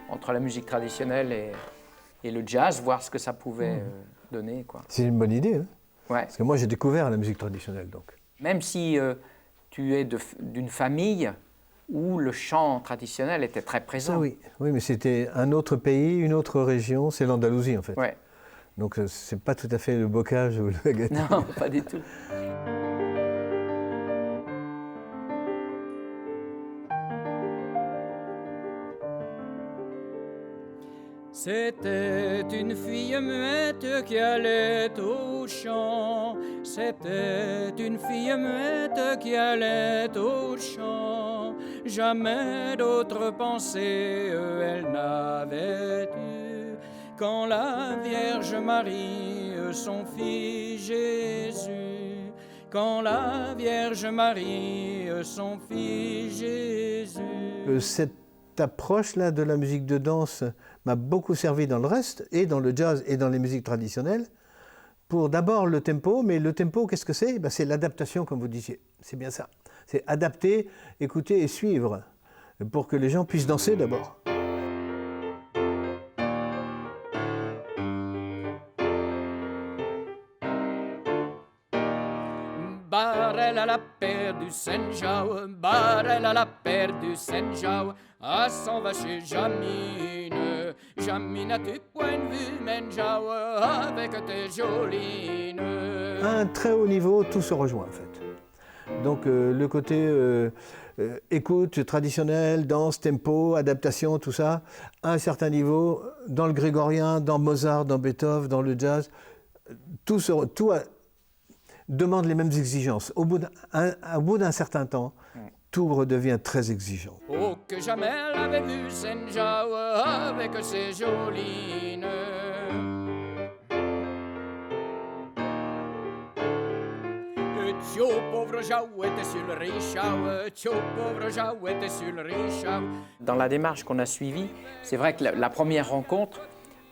entre la musique traditionnelle et le jazz, voir ce que ça pouvait donner, quoi. C'est une bonne idée, hein? Ouais. Parce que moi j'ai découvert la musique traditionnelle, donc. Même si tu es d'une famille où le chant traditionnel était très présent. Ça, oui, mais c'était un autre pays, une autre région, c'est l'Andalousie en fait. Ouais. Donc c'est pas tout à fait le bocage ou le gâteau. Non, pas du tout. C'était une fille muette qui allait au champ. C'était une fille muette qui allait au champ. Jamais d'autre pensée elle n'avait eu. Quand la Vierge Marie, son fils Jésus, quand la Vierge Marie, son fils Jésus. Cette approche-là de la musique de danse m'a beaucoup servi dans le reste, et dans le jazz et dans les musiques traditionnelles, pour d'abord le tempo, mais le tempo, qu'est-ce que c'est? C'est l'adaptation, comme vous disiez. C'est bien ça. C'est adapter, écouter et suivre, pour que les gens puissent danser d'abord. Barrel à la paire du Saint-Jao, barrel à la paire du Saint-Jao, à s'en va chez Jamine. Jamine, as-tu point de vue, Menjao, avec tes jolines? À un très haut niveau, tout se rejoint en fait. Donc le côté écoute traditionnelle, danse, tempo, adaptation, tout ça, à un certain niveau, dans le grégorien, dans Mozart, dans Beethoven, dans le jazz, tout demande les mêmes exigences. Au bout d'un certain temps, tout redevient très exigeant. Oh, que jamais elle avait vu Saint-Jao avec ses jolines. Tio pauvre Jao était sur le Richao, tio pauvre Jao était sur le Richao. Dans la démarche qu'on a suivie, c'est vrai que la première rencontre,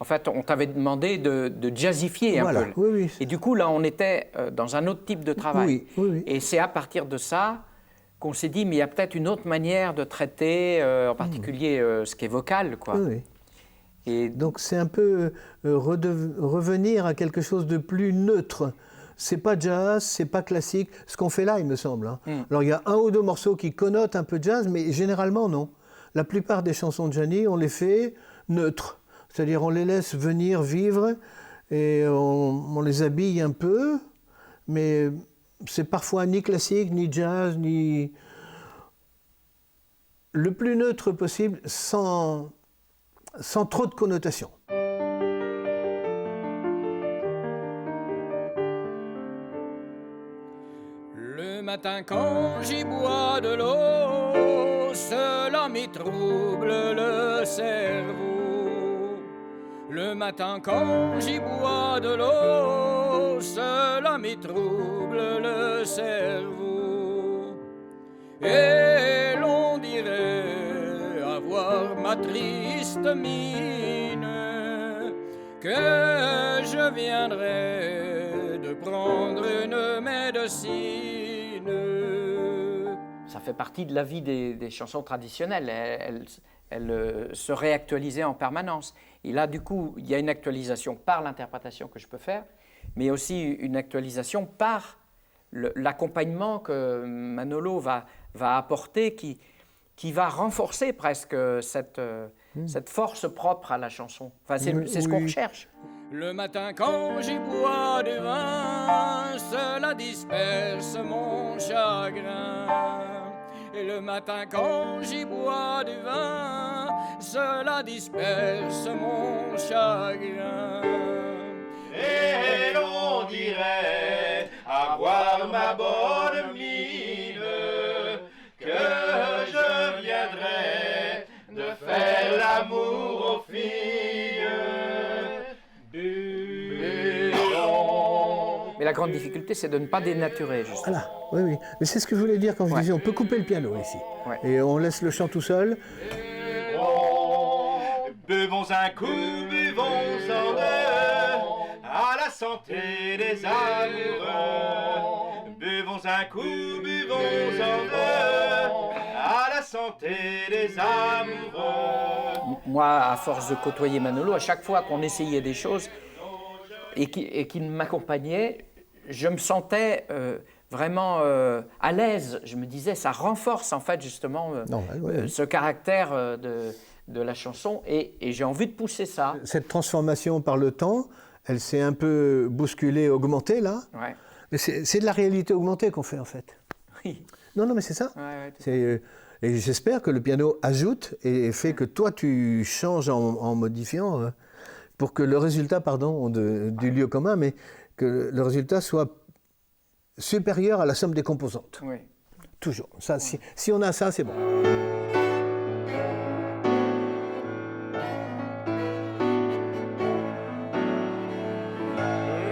en fait, on t'avait demandé de jazzifier un peu. Oui. Et du coup, là, on était dans un autre type de travail. Oui. Et c'est à partir de ça qu'on s'est dit, mais il y a peut-être une autre manière de traiter, en particulier ce qui est vocal, quoi. Oui. Et donc c'est un peu revenir à quelque chose de plus neutre. C'est pas jazz, c'est pas classique. Ce qu'on fait là, il me semble. Hein. Alors il y a un ou deux morceaux qui connotent un peu jazz, mais généralement non. La plupart des chansons de Gianni, on les fait neutres. C'est-à-dire on les laisse venir vivre et on les habille un peu, mais c'est parfois ni classique, ni jazz, ni... Le plus neutre possible, sans trop de connotations. Le matin quand j'y bois de l'eau, cela m'y trouble le cerveau. Le matin quand j'y bois de l'eau, cela m'y trouble le cerveau. Et l'on dirait avoir ma triste mine que je viendrais de prendre une médecine. Ça fait partie de la vie des chansons traditionnelles. Elles se réactualisaient en permanence. Et là, du coup, il y a une actualisation par l'interprétation que je peux faire, mais aussi une actualisation par l'accompagnement que Manolo va apporter, qui va renforcer presque cette force propre à la chanson. Enfin, c'est ce qu'on recherche. Le matin quand j'y bois du vin, cela disperse mon chagrin. Et le matin quand j'y bois du vin, cela disperse mon chagrin. Et l'on dirait avoir ma bonne mine que je viendrais de faire l'amour aux filles du long. Mais la grande difficulté, c'est de ne pas dénaturer, justement. Voilà, oui, oui. Mais c'est ce que je voulais dire quand je disais on peut couper le piano ici. Ouais. Et on laisse le chant tout seul. Buvons un coup, buvons-en deux, à la santé des amoureux. Buvons un coup, buvons-en deux, à la santé des amoureux. Moi, à force de côtoyer Manolo, à chaque fois qu'on essayait des choses et qu'il m'accompagnait, je me sentais vraiment à l'aise. Je me disais, ça renforce en fait justement ce caractère de la chanson et j'ai envie de pousser ça. Cette transformation par le temps, elle s'est un peu bousculée, augmentée là. Ouais. Mais c'est de la réalité augmentée qu'on fait en fait. Oui. Non, mais c'est ça. Ouais, et j'espère que le piano ajoute et fait que toi tu changes en modifiant pour que le résultat, du lieu commun, mais que le résultat soit supérieur à la somme des composantes. Oui. Toujours. Ça, si on a ça, c'est bon.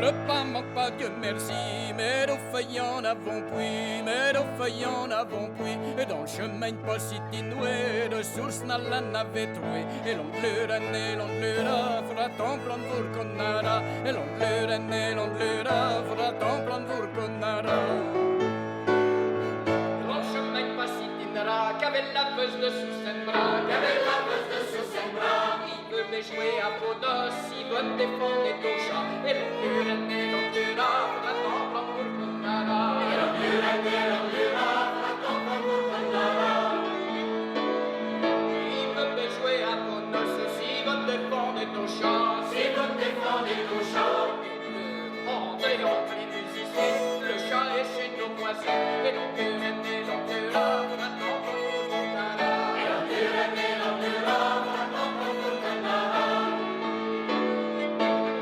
Le pain manque pas, Dieu merci, mais nos feuilles en avons pris, mais nos feuilles en avons pris. Et dans le chemin pas si tinoué, de source n'a la navette troué. Et l'on pleura, fera ton plan pour conara. Et l'on pleura, fera ton plan pour conara. Dans le chemin pas si tinara, qu'avait la veuse de sous ses bras, qu'avait la veuse de sous ses bras. Il veut les jouer à Podos, il veut défendre les Tocha. Et l'on pleura, fera ton plan pour conara. Et l'on pleura, fera ton plan pour conara. Il veut les jouer à Podos, s'il veut défendre les Tocha. S'il veut défendre les Tocha. Entrez les musiciens, le chat est chez nos voisins. Et l'on pleura, fera ton plan pour conara. Et l'on pleura, fera ton plan pour conara.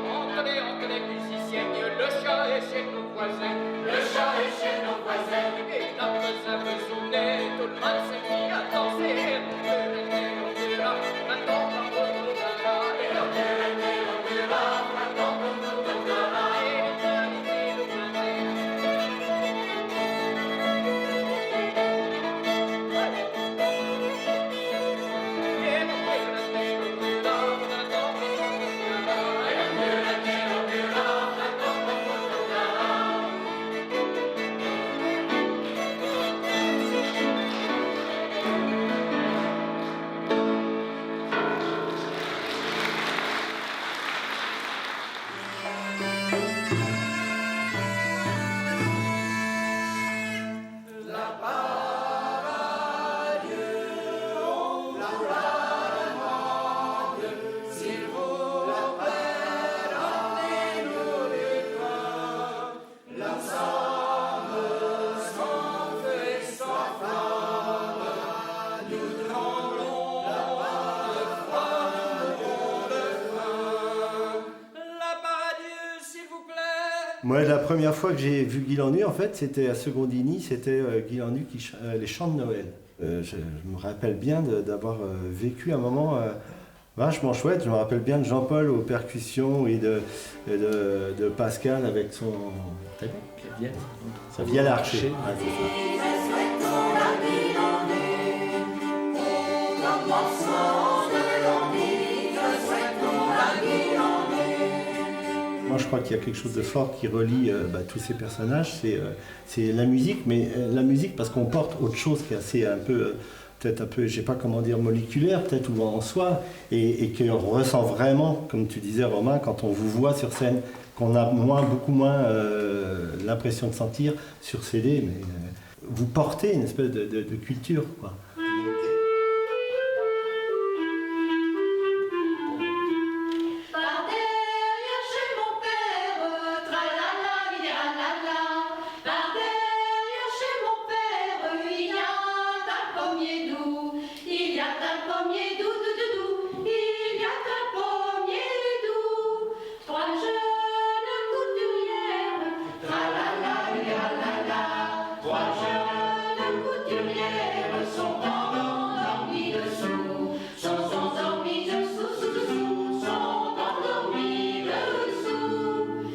Entre les musiciens, le chat est chez nos voisins. Le chat est chez nos voisins. Et la peuple a besouné, tout le monde s'est mis à danser. Et l'on pleura, fera ton plan pour conara. Et l'on pleura, fera ton plan pour conara. Moi, la première fois que j'ai vu Guy Lannu, en fait, c'était à Secondini, c'était Guy Lannu les chants de Noël. Je me rappelle bien d'avoir vécu un moment vachement chouette. Je me rappelle bien de Jean-Paul aux percussions et de Pascal avec son sa vielle archer. Ouais, c'est ça. Moi, je crois qu'il y a quelque chose de fort qui relie tous ces personnages, c'est la musique, mais la musique parce qu'on porte autre chose qui est assez peut-être un peu, je sais pas comment dire, moléculaire, peut-être ou en soi, et qu'on ressent vraiment, comme tu disais Romain, quand on vous voit sur scène, qu'on a beaucoup moins l'impression de sentir sur CD, mais vous portez une espèce de culture, quoi.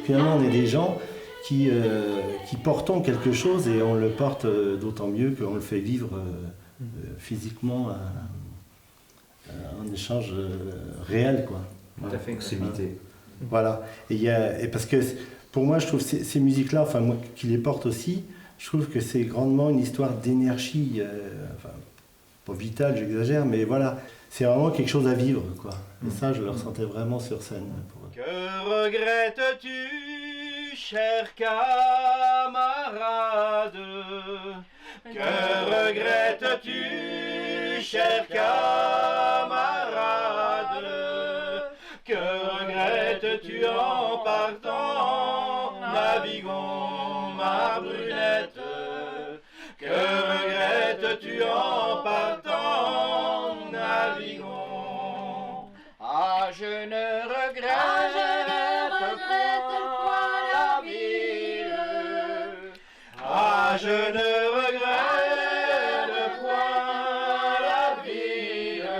Finalement, on est des gens qui portons quelque chose et on le porte d'autant mieux qu'on le fait vivre physiquement en échange réel, quoi. Tout à fait, proximité. Voilà. Et parce que pour moi, je trouve ces musiques-là, enfin moi qui les porte aussi, je trouve que c'est grandement une histoire d'énergie, pas vitale, j'exagère, mais voilà, c'est vraiment quelque chose à vivre, quoi. Et ça, je le ressentais vraiment sur scène. Que regrettes-tu, cher camarade? Que regrettes-tu, cher camarade? Que regrettes-tu en partant? Navigons, ma brunette. Que regrettes-tu en partant? Navigons. Ah, je ne regrette point la ville. Ah, je ne regrette point la ville,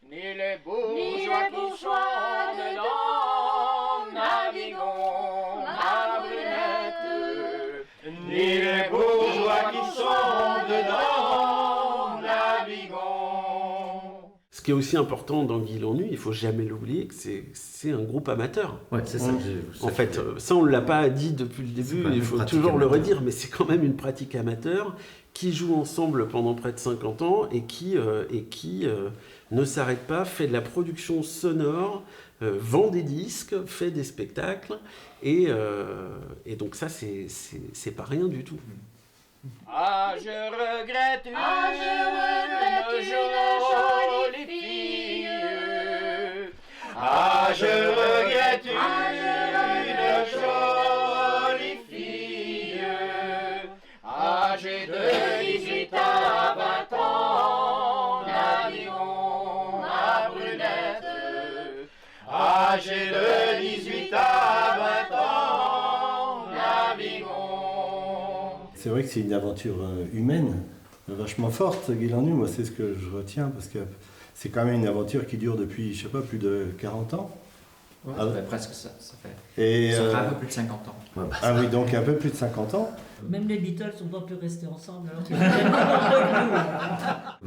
ni les bourgeois qui sont dedans. Navigons, ma brunette. Ni les bourgeois qui sont dedans. Navigons. Ce qui est aussi important dans Guy Lannu, il ne faut jamais l'oublier, que c'est un groupe amateur. Ouais, c'est ça. En fait, ça on ne l'a pas dit depuis le début, il faut toujours le redire, mais c'est quand même une pratique amateur qui joue ensemble pendant près de 50 ans et qui ne s'arrête pas, fait de la production sonore, vend des disques, fait des spectacles, et donc ça c'est pas rien du tout. Ah, je regrette une jolie fille. Ah, je regrette une jolie fille. Âgée de 18 à 20 ans. Navigons, ma brunette. Âgée de 18 à 20 ans. Navigons. C'est vrai que c'est une aventure humaine, vachement forte, Guy Lannu. Moi, c'est ce que je retiens, parce que c'est quand même une aventure qui dure depuis, je sais pas, plus de 40 ans. Ouais, presque ça fait. Et, ça fait un peu plus de 50 ans. Ouais, ah oui, donc un peu plus de 50 ans. Même les Beatles sont pas pu rester ensemble. Alors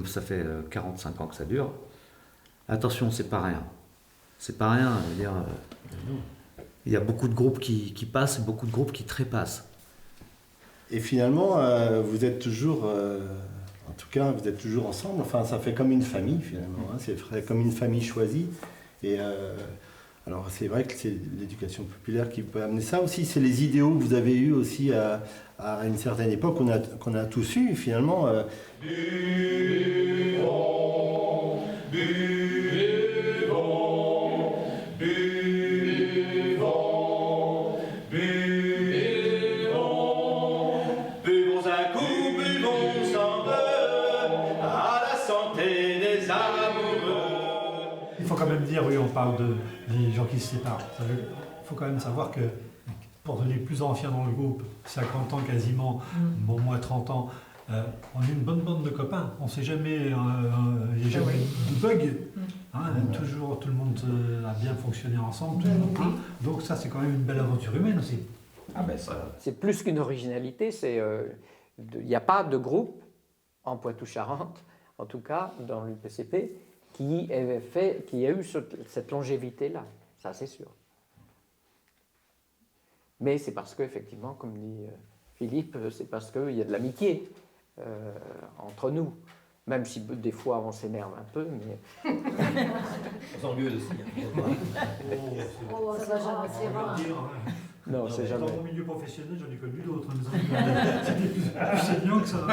ça fait 45 ans que ça dure. Attention, c'est pas rien. C'est pas rien. Je veux dire, il y a beaucoup de groupes qui passent et beaucoup de groupes qui trépassent. Et finalement, vous êtes toujours, en tout cas, vous êtes toujours ensemble. Enfin, ça fait comme une famille finalement. Hein. C'est comme une famille choisie. Et alors, c'est vrai que c'est l'éducation populaire qui peut amener ça aussi. C'est les idéaux que vous avez eus aussi à une certaine époque qu'on a tous eu finalement. Buvons, buvons, buvons, buvons, buvons un coup, buvons sans beurre, à la santé des amoureux. Il faut quand même dire, oui, on parle de les gens qui se séparent. Il faut quand même savoir que pour les plus anciens dans le groupe, 50 ans quasiment, bon, moi 30 ans, on est une bonne bande de copains. On ne sait jamais, il n'y a jamais de bug. Hein, toujours, tout le monde a bien fonctionné ensemble. Toujours, hein. Donc ça, c'est quand même une belle aventure humaine aussi. Ah ben c'est plus qu'une originalité, il n'y a pas de groupe en Poitou-Charentes, en tout cas dans l'UPCP, qui a eu cette longévité-là, ça c'est sûr. Mais c'est parce qu'effectivement, comme dit Philippe, c'est parce qu'il y a de l'amitié entre nous. Même si des fois on s'énerve un peu, mais... On s'engueule aussi. Oh, ça va jamais, c'est rare. Non, c'est jamais. Dans mon milieu professionnel, j'en ai connu d'autres. C'était plus saignant que ça.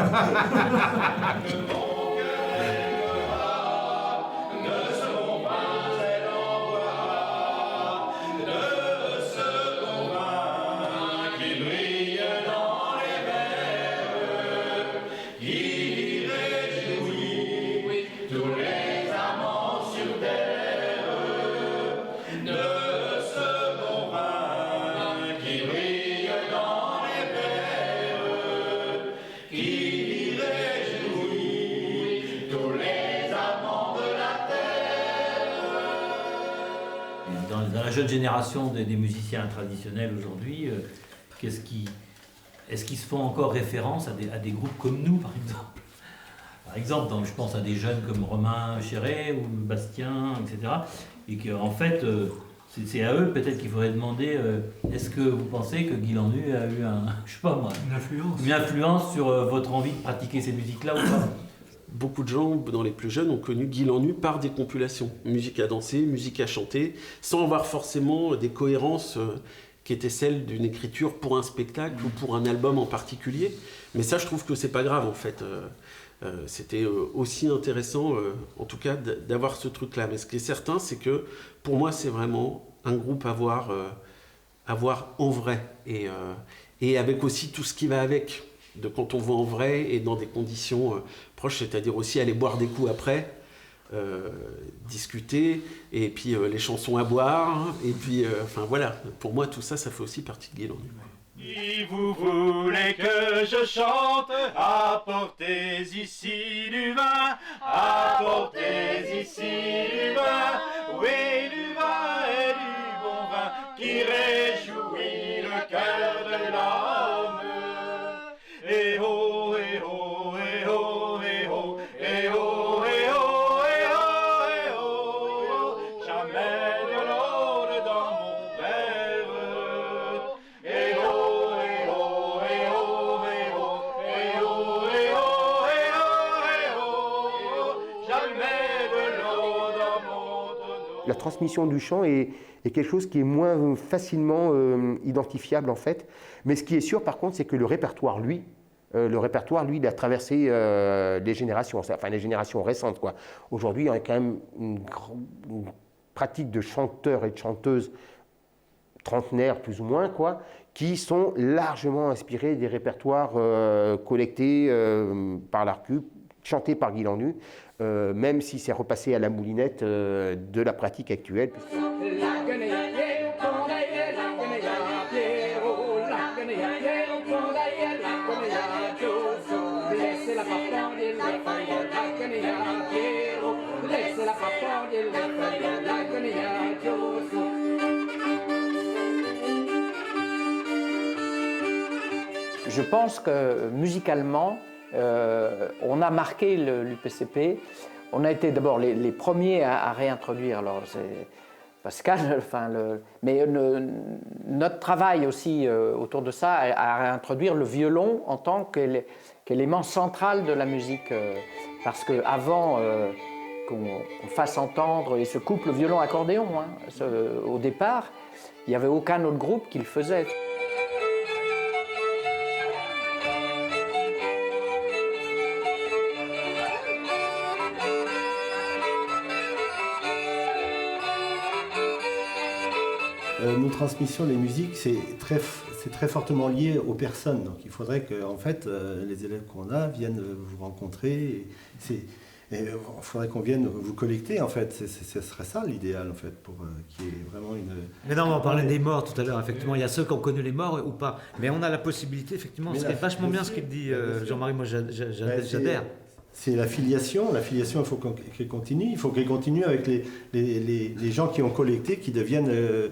Dans la jeune génération des musiciens traditionnels aujourd'hui, est-ce qu'ils se font encore référence à des groupes comme nous, par exemple? Par exemple, je pense à des jeunes comme Romain Chéret ou Bastien, etc. Et qu'en fait, c'est à eux peut-être qu'il faudrait demander est-ce que vous pensez que Guy Landu a eu une influence sur votre envie de pratiquer ces musiques-là ou pas? Beaucoup de gens, dans les plus jeunes, ont connu Guy Landu par des compilations. Musique à danser, musique à chanter, sans avoir forcément des cohérences qui étaient celles d'une écriture pour un spectacle ou pour un album en particulier. Mais ça, je trouve que c'est pas grave, en fait. C'était aussi intéressant, en tout cas, d'avoir ce truc-là. Mais ce qui est certain, c'est que, pour moi, c'est vraiment un groupe à voir en vrai. Et avec aussi tout ce qui va avec. De quand on voit en vrai et dans des conditions proches, c'est-à-dire aussi aller boire des coups après, discuter, et puis les chansons à boire, et puis, enfin voilà, pour moi tout ça, ça fait aussi partie de Guy Landu. Si vous voulez que je chante, apportez ici du vin, apportez ici du vin, oui, du vin et du bon vin, qui réjouit le cœur de l'homme. Eh oh, eh oh, eh oh, eh oh, eh oh, eh oh, eh oh, eh oh, jamais de l'aude dans mon verre. Eh oh, eh oh, eh oh, eh oh, eh oh, eh oh, eh oh, jamais de l'aude dans mon tonneau. La transmission du chant est quelque chose qui est moins facilement identifiable en fait. Mais ce qui est sûr par contre, c'est que le répertoire, lui, il a traversé les générations, enfin les générations récentes, quoi. Aujourd'hui, il y a quand même une pratique de chanteurs et de chanteuses trentenaires, plus ou moins, quoi, qui sont largement inspirés des répertoires collectés par l'ARCUP, chantés par Guy Landu, même si c'est repassé à la moulinette de la pratique actuelle. Je pense que musicalement, on a marqué l'UPCP. On a été d'abord les premiers à réintroduire, alors c'est Pascal, mais notre travail aussi autour de ça, à réintroduire le violon en tant qu'élément central de la musique. Parce qu'avant qu'on fasse entendre et ce couple violon-accordéon, hein, au départ, il n'y avait aucun autre groupe qui le faisait. Nos transmissions, les musiques, c'est très fortement lié aux personnes. Donc il faudrait que, en fait, les élèves qu'on a viennent vous rencontrer. Et il faudrait qu'on vienne vous collecter, en fait. Ce serait ça l'idéal, en fait, pour qu'il y ait vraiment une... Mais non, on parlait des morts tout à l'heure, effectivement. Il y a ceux qui ont connu les morts ou pas. Mais on a la possibilité, effectivement. C'est vachement bien ce qu'il dit, Jean-Marie. Moi, j'adhère. C'est la filiation. La filiation, il faut qu'elle continue. Il faut qu'elle continue avec les gens qui ont collecté, qui deviennent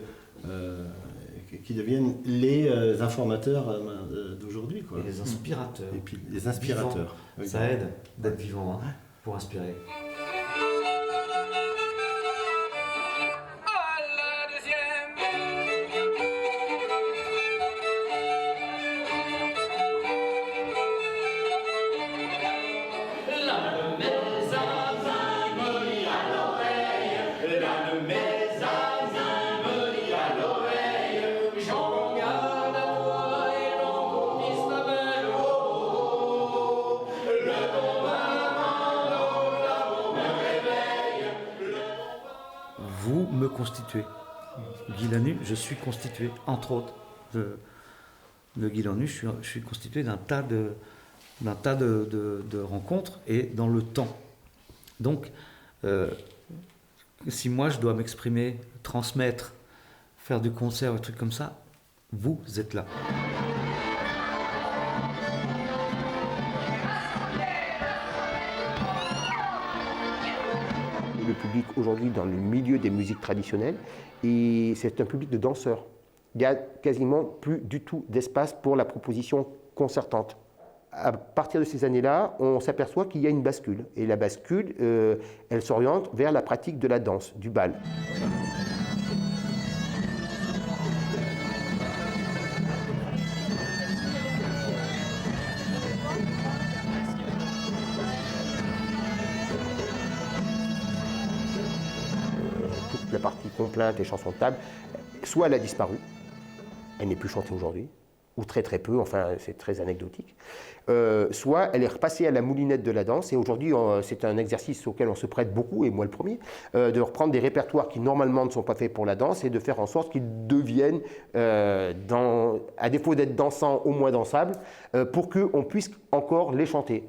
les informateurs d'aujourd'hui. Et les inspirateurs. Et puis les inspirateurs. Vivant. Ça aide d'être vivant, hein, pour inspirer. Vous me constituez. Guy Lanu, je suis constitué, entre autres, de Guy Lanu. Je suis constitué d'un tas de rencontres et dans le temps. Donc, si moi je dois m'exprimer, transmettre, faire du concert, des trucs comme ça, vous êtes là. Le public aujourd'hui dans le milieu des musiques traditionnelles, et c'est un public de danseurs. Il n'y a quasiment plus du tout d'espace pour la proposition concertante. À partir de ces années-là, on s'aperçoit qu'il y a une bascule. Et la bascule, elle s'oriente vers la pratique de la danse, du bal. Toute la partie complainte et chansons de table, soit elle a disparu, elle n'est plus chantée aujourd'hui, ou très très peu, enfin c'est très anecdotique, soit elle est repassée à la moulinette de la danse, et aujourd'hui c'est un exercice auquel on se prête beaucoup, et moi le premier, de reprendre des répertoires qui normalement ne sont pas faits pour la danse, et de faire en sorte qu'ils deviennent, à défaut d'être dansants, au moins dansables, pour qu'on puisse encore les chanter.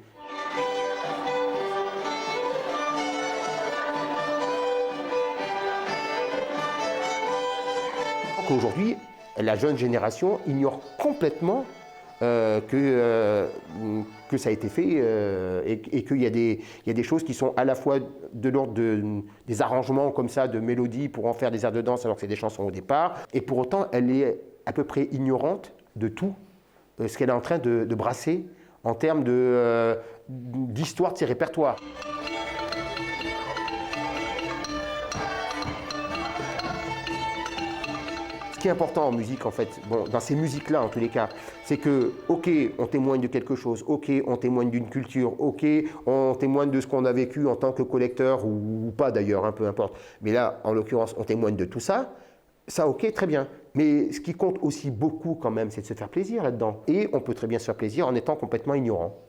Aujourd'hui, la jeune génération ignore complètement que ça a été fait et qu'il y a des choses qui sont à la fois de l'ordre des arrangements comme ça, de mélodies pour en faire des airs de danse alors que c'est des chansons au départ. Et pour autant, elle est à peu près ignorante de tout ce qu'elle est en train de brasser en termes d'histoire de ses répertoires. Ce qui est important en musique, en fait, dans ces musiques-là, en tous les cas, c'est que, ok, on témoigne de quelque chose, ok, on témoigne d'une culture, ok, on témoigne de ce qu'on a vécu en tant que collecteur, ou pas d'ailleurs, hein, peu importe. Mais là, en l'occurrence, on témoigne de tout ça. Ça, ok, très bien. Mais ce qui compte aussi beaucoup, quand même, c'est de se faire plaisir là-dedans. Et on peut très bien se faire plaisir en étant complètement ignorant.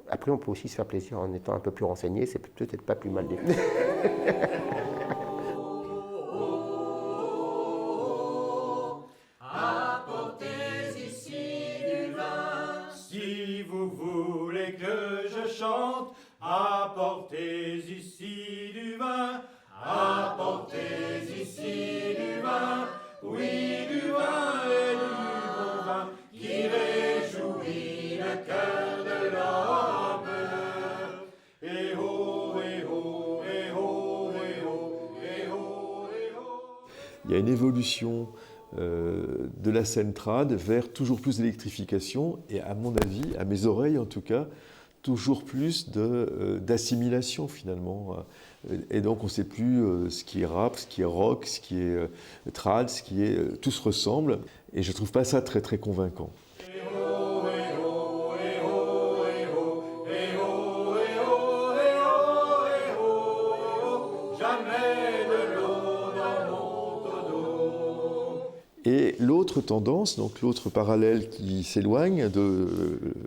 Après, on peut aussi se faire plaisir en étant un peu plus renseigné, c'est peut-être pas plus mal des fois. Apportez ici du vin, apportez ici du vin, oui du vin et du bon vin, qui réjouit le cœur de l'homme. Eh oh, eh oh, eh oh, eh oh, eh oh, eh oh. Il y a une évolution de la scène trad vers toujours plus d'électrification et à mon avis, à mes oreilles en tout cas, toujours plus d'assimilation finalement. Et donc on ne sait plus ce qui est rap, ce qui est rock, ce qui est trad, ce qui est... tout se ressemble. Et je ne trouve pas ça très très convaincant. Et l'autre tendance, donc l'autre parallèle qui s'éloigne de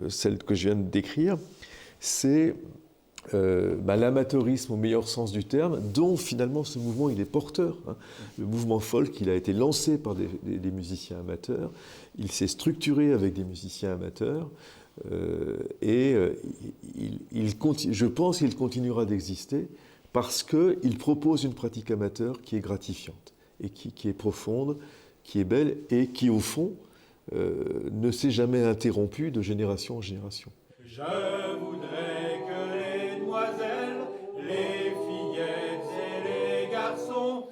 celle que je viens de décrire, c'est l'amateurisme au meilleur sens du terme, dont finalement ce mouvement il est porteur. Hein. Le mouvement folk, il a été lancé par des musiciens amateurs, il s'est structuré avec des musiciens amateurs, Je pense qu'il continuera d'exister parce qu'il propose une pratique amateur qui est gratifiante et qui est profonde, qui est belle et qui, au fond, ne s'est jamais interrompue de génération en génération. Je voudrais que les demoiselles, les fillettes et les garçons,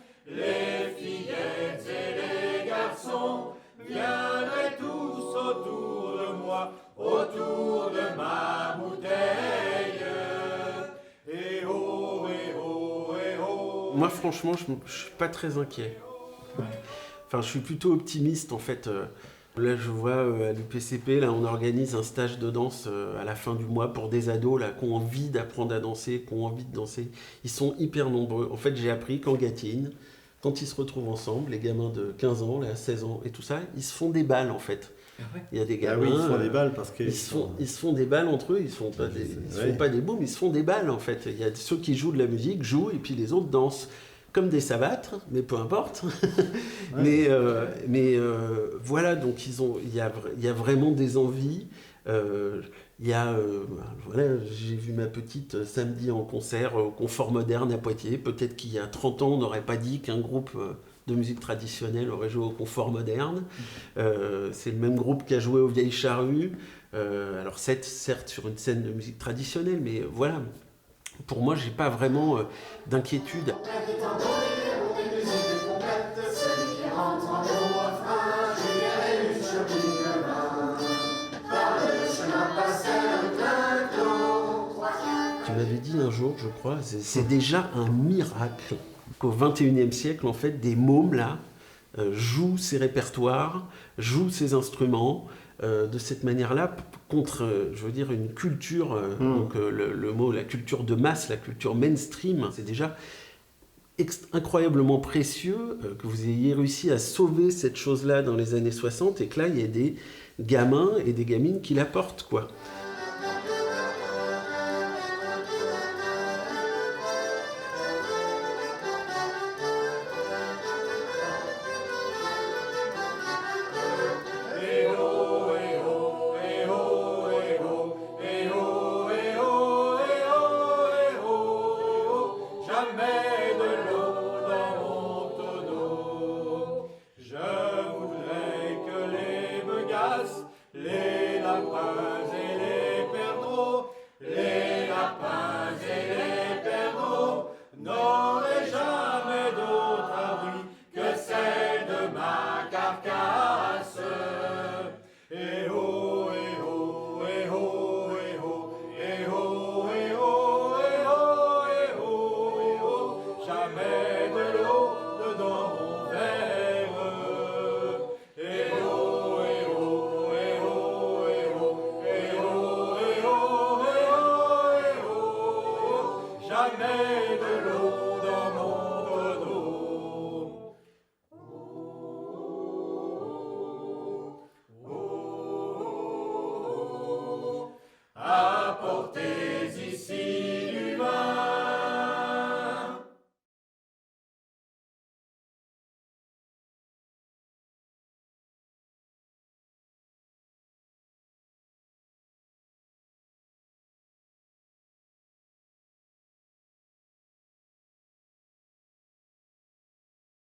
viendraient tous autour de moi, autour de ma bouteille. Et oh, et oh, et oh. Moi, franchement, je ne suis pas très inquiet. Enfin, je suis plutôt optimiste, en fait. Là, je vois à l'UPCP, là, on organise un stage de danse à la fin du mois pour des ados là, qui ont envie d'apprendre à danser, qui ont envie de danser. Ils sont hyper nombreux. En fait, j'ai appris qu'en Gâtine, quand ils se retrouvent ensemble, les gamins de 15 ans, là, 16 ans et tout ça, ils se font des balles, en fait. Il y a des gamins... Ah oui, ils se font des balles parce que... Ils se font des balles entre eux, ils ne se font pas des booms, ils se font des balles, en fait. Il y a ceux qui jouent de la musique, jouent, et puis les autres dansent. Comme des savates, mais peu importe. Mais voilà, donc il y a vraiment des envies. Voilà, j'ai vu ma petite samedi en concert au Confort Moderne à Poitiers. Peut-être qu'il y a 30 ans, on n'aurait pas dit qu'un groupe de musique traditionnelle aurait joué au Confort Moderne. C'est le même groupe qui a joué aux Vieilles Charrues. Alors certes sur une scène de musique traditionnelle, mais voilà. Pour moi, j'ai pas vraiment d'inquiétude. Tu m'avais dit un jour, je crois, c'est déjà un miracle qu'au XXIe siècle, en fait, des mômes là jouent ces répertoires, jouent ces instruments. De cette manière-là, contre, je veux dire, une culture, donc le mot, la culture de masse, la culture mainstream, c'est déjà incroyablement précieux que vous ayez réussi à sauver cette chose-là dans les années 60 et que là, il y ait des gamins et des gamines qui la portent, quoi. Jamais de l'eau dans mon tonneau. Je voudrais que les megasses, les lapins